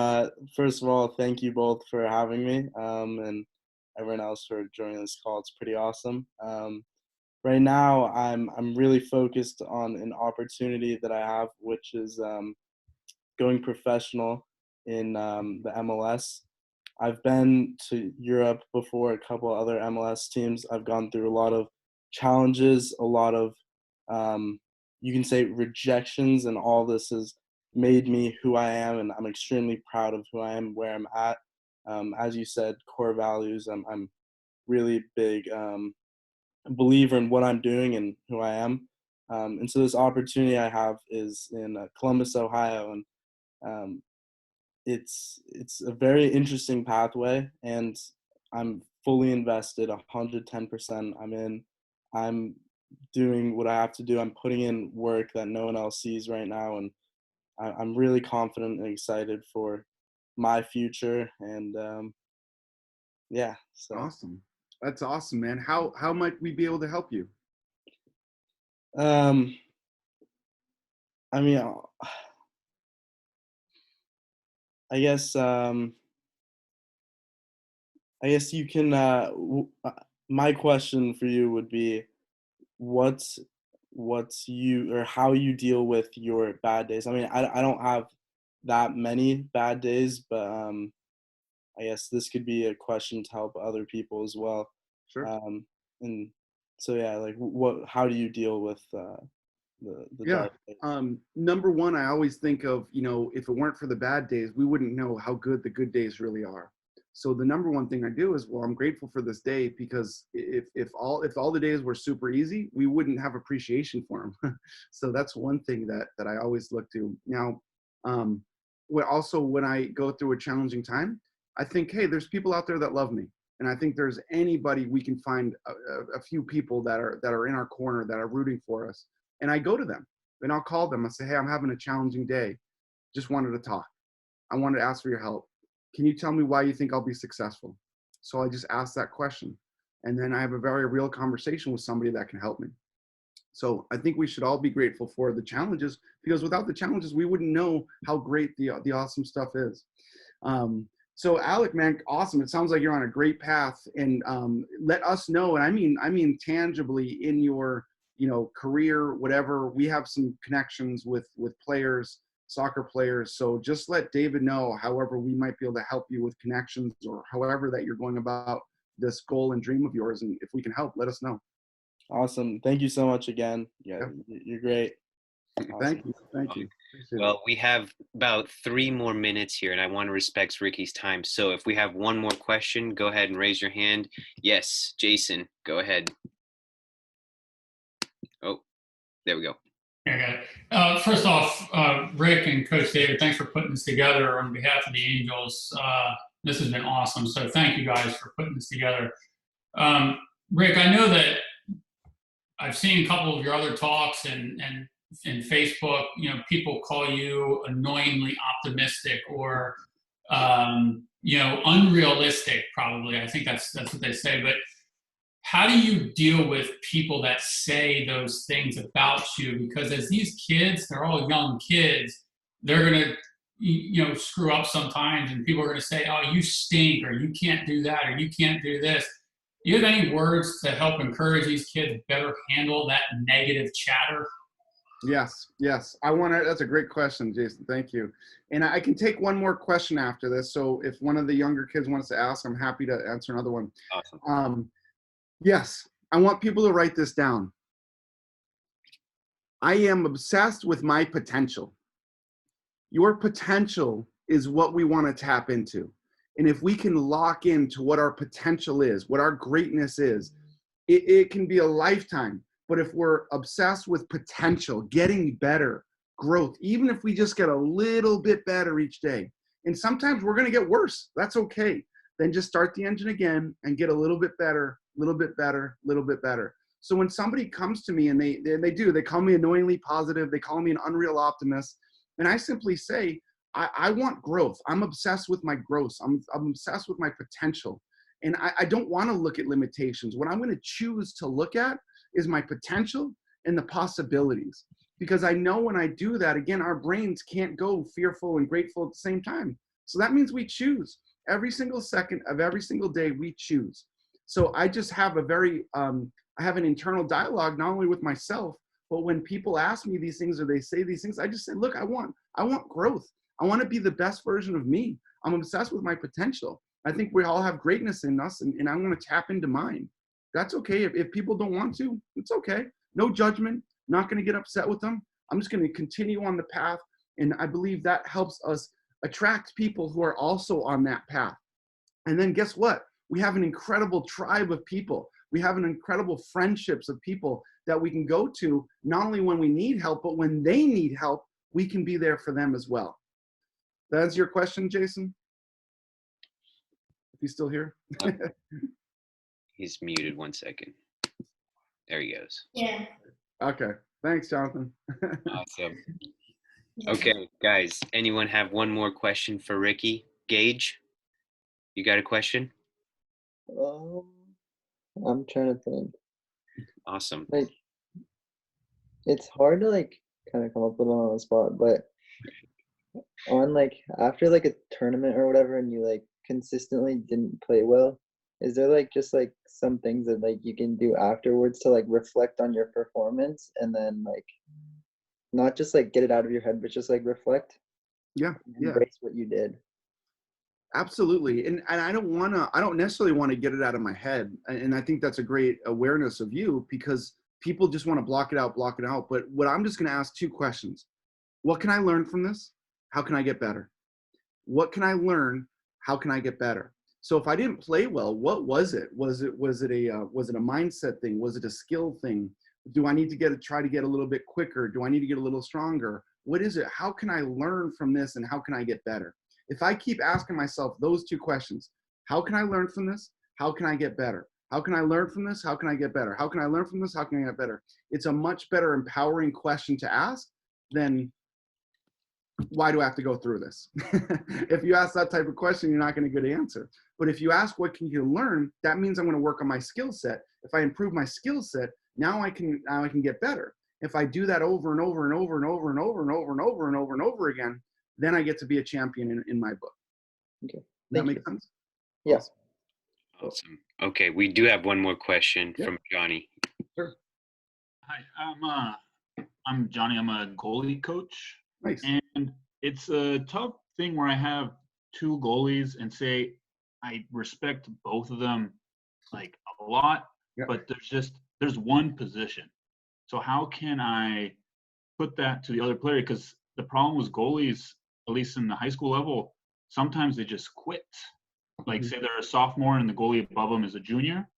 First of all, thank you both for having me, and everyone else for joining this call. It's pretty awesome. Right now, I'm really focused on an opportunity that I have, which is going professional in the MLS. I've been to Europe before, a couple other MLS teams. I've gone through a lot of challenges, a lot of you can say rejections, and all this has made me who I am, and I'm extremely proud of who I am, where I'm at. As you said, core values. I'm really big believer in what I'm doing and who I am. And so this opportunity I have is in Columbus, Ohio, and it's a very interesting pathway, and I'm fully invested, 110%. I'm doing what I have to do. I'm putting in work that no one else sees right now, and I'm really confident and excited for my future. And yeah, so Awesome. That's awesome, man. How might we be able to help you? I mean, I guess you can. My question for you would be, what's you, or how you deal with your bad days? I mean, I don't have that many bad days, but I guess this could be a question to help other people as well. Sure. And so yeah, like how do you deal with the Yeah. dark days? Number one, I always think of, if it weren't for the bad days, we wouldn't know how good the good days really are. So the number one thing I do is, well, I'm grateful for this day, because if all the days were super easy, we wouldn't have appreciation for them. So that's one thing that I always look to. Now, also when I go through a challenging time, I think, hey, there's people out there that love me. And I think there's anybody, we can find a few people that are in our corner that are rooting for us. And I go to them and I'll call them. I say, hey, I'm having a challenging day. Just wanted to talk. I wanted to ask for your help. Can you tell me why you think I'll be successful? So I just ask that question. And then I have a very real conversation with somebody that can help me. So I think we should all be grateful for the challenges, because without the challenges, we wouldn't know how great the awesome stuff is. So Alec, man, awesome. It sounds like you're on a great path, and let us know. And I mean tangibly in your, career, whatever. We have some connections with players, soccer players. So just let David know, however we might be able to help you with connections, or however that you're going about this goal and dream of yours. And if we can help, let us know. Awesome. Thank you so much again. Yeah, you're great. Awesome. Thank you. Well, we have about 3 more minutes here, and I want to respect Ricky's time. So if we have one more question, go ahead and raise your hand. Yes, Jason, go ahead. Oh, there we go. Okay. First off, Rick and Coach David, thanks for putting this together on behalf of the Angels. This has been awesome. So thank you guys for putting this together. Rick, I know that I've seen a couple of your other talks and Facebook, people call you annoyingly optimistic, or, unrealistic, probably. I think that's what they say. But how do you deal with people that say those things about you? Because as these kids, they're all young kids, they're going to, screw up sometimes, and people are going to say, "Oh, you stink," or "You can't do that," or "You can't do this." Do you have any words to help encourage these kids better handle that negative chatter? Yes. That's a great question, Jason. Thank you. And I can take one more question after this. So if one of the younger kids wants to ask, I'm happy to answer another one. Awesome. Yes, I want people to write this down. I am obsessed with my potential. Your potential is what we want to tap into. And if we can lock into what our potential is, what our greatness is, it can be a lifetime. But if we're obsessed with potential, getting better, growth, even if we just get a little bit better each day, and sometimes we're going to get worse, that's okay. Then just start the engine again and get a little bit better, little bit better, little bit better. So when somebody comes to me and they call me annoyingly positive, they call me an unreal optimist, and I simply say, I want growth. I'm obsessed with my growth. I'm obsessed with my potential. And I don't want to look at limitations. What I'm going to choose to look at is my potential and the possibilities. Because I know when I do that, again, our brains can't go fearful and grateful at the same time. So that means we choose. Every single second of every single day, we choose. So I just have I have an internal dialogue, not only with myself, but when people ask me these things or they say these things, I just say, look, I want growth. I want to be the best version of me. I'm obsessed with my potential. I think we all have greatness in us, and I want to tap into mine. That's okay. If people don't want to, it's okay. No judgment. Not going to get upset with them. I'm just going to continue on the path. And I believe that helps us attract people who are also on that path. And then guess what? We have an incredible tribe of people. We have an incredible friendships of people that we can go to, not only when we need help, but when they need help, we can be there for them as well. That's your question, Jason? If he's still here? He's muted. 1 second. There he goes. Yeah. Okay. Thanks, Jonathan. Awesome. Okay, guys, anyone have one more question for Ricky? Gage, you got a question? I'm trying to think. Awesome. Like, it's hard to like kind of come up with one on the spot, but on like after like a tournament or whatever, and you like consistently didn't play well, is there like just like some things that like you can do afterwards to like reflect on your performance and then like not just like get it out of your head, but just like reflect? Yeah. Embrace what you did. Absolutely. And I don't necessarily want to get it out of my head. And I think that's a great awareness of you, because people just want to block it out. But what I'm just going to ask two questions. What can I learn from this? How can I get better? What can I learn? How can I get better? So if I didn't play well, what was it? Was it a mindset thing? Was it a skill thing? Do I need to try to get a little bit quicker? Do I need to get a little stronger? What is it? How can I learn from this, and how can I get better? If I keep asking myself those two questions, how can I learn from this? How can I get better? How can I learn from this? How can I get better? How can I learn from this? How can I get better? It's a much better empowering question to ask than, why do I have to go through this? If you ask that type of question, you're not going to get an answer. But if you ask, what can you learn? That means I'm going to work on my skill set. If I improve my skill set, now I can get better. If I do that over and over and over and over and over and over and over and over and over again, then I get to be a champion in my book. Okay. That make sense? Yes. Awesome. Okay, we do have one more question from Johnny. Sure. Hi, I'm Johnny. I'm a goalie coach. Nice. And it's a tough thing where I have two goalies and say I respect both of them like a lot, but there's one position. So how can I put that to the other player? Because the problem with goalies, at least in the high school level, sometimes they just quit. Like say they're a sophomore and the goalie above them is a junior.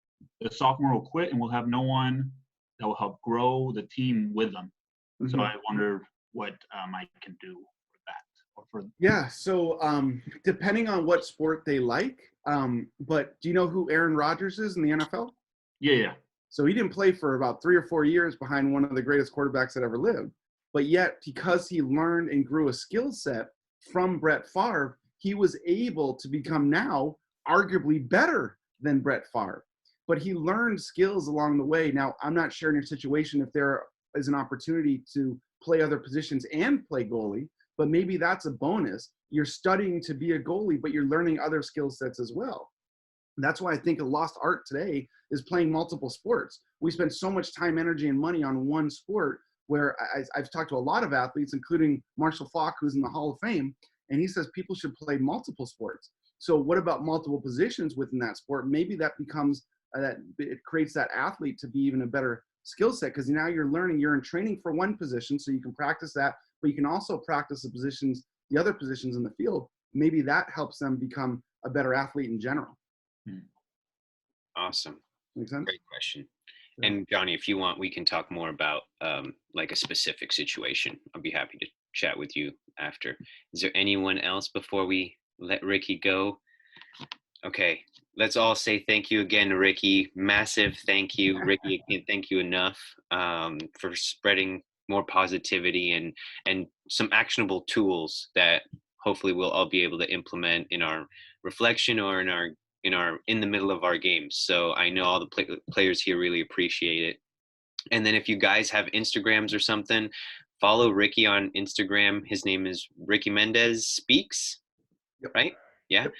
The sophomore will quit and we'll have no one that will help grow the team with them. So I wonder what I can do with that. So depending on what sport they like, but do you know who Aaron Rodgers is in the NFL? Yeah. So he didn't play for about 3 or 4 years behind one of the greatest quarterbacks that ever lived. But yet, because he learned and grew a skill set from Brett Favre, he was able to become now arguably better than Brett Favre. But he learned skills along the way. Now, I'm not sure in your situation if there is an opportunity to play other positions and play goalie. but maybe that's a bonus. You're studying to be a goalie, but you're learning other skill sets as well. That's why I think a lost art today is playing multiple sports. We spend so much time, energy, and money on one sport, where I've talked to a lot of athletes, including Marshall Falk, who's in the Hall of Fame, and he says people should play multiple sports. So what about multiple positions within that sport? Maybe that becomes, that it creates that athlete to be even a better skill set, because now you're learning, you're in training for one position, so you can practice that, but you can also practice the other positions in the field. Maybe that helps them become a better athlete in general. Awesome. Make sense? Great question. And Johnny, if you want, we can talk more about like a specific situation. I'll be happy to chat with you after. Is there anyone else before we let Ricky go? Okay, let's all say thank you again to Ricky. Massive thank you, Ricky. I can't thank you enough for spreading more positivity and some actionable tools that hopefully we'll all be able to implement in our reflection or in the middle of our games. So I know all the players here really appreciate it. And then if you guys have Instagrams or something, follow Ricky on Instagram. His name is Ricky Mendez Speaks, right? Yeah. Yep.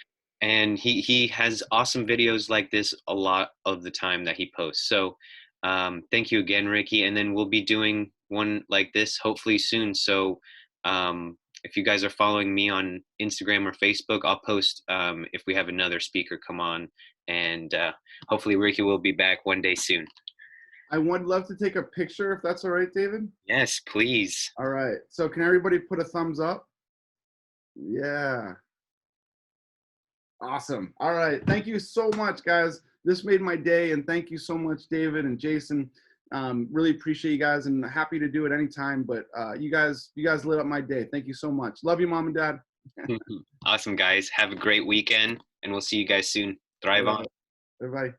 And he has awesome videos like this a lot of the time that he posts. So thank you again, Ricky. And then we'll be doing one like this hopefully soon. So if you guys are following me on Instagram or Facebook, I'll post if we have another speaker come on. And hopefully Ricky will be back one day soon. I would love to take a picture if that's all right, David. Yes, please. All right. So can everybody put a thumbs up? Yeah. Awesome. All right. Thank you so much, guys. This made my day. And thank you so much, David and Jason. Really appreciate you guys and happy to do it anytime. But you guys lit up my day. Thank you so much. Love you, Mom and Dad. Awesome, guys. Have a great weekend and we'll see you guys soon. Thrive on. Bye-bye.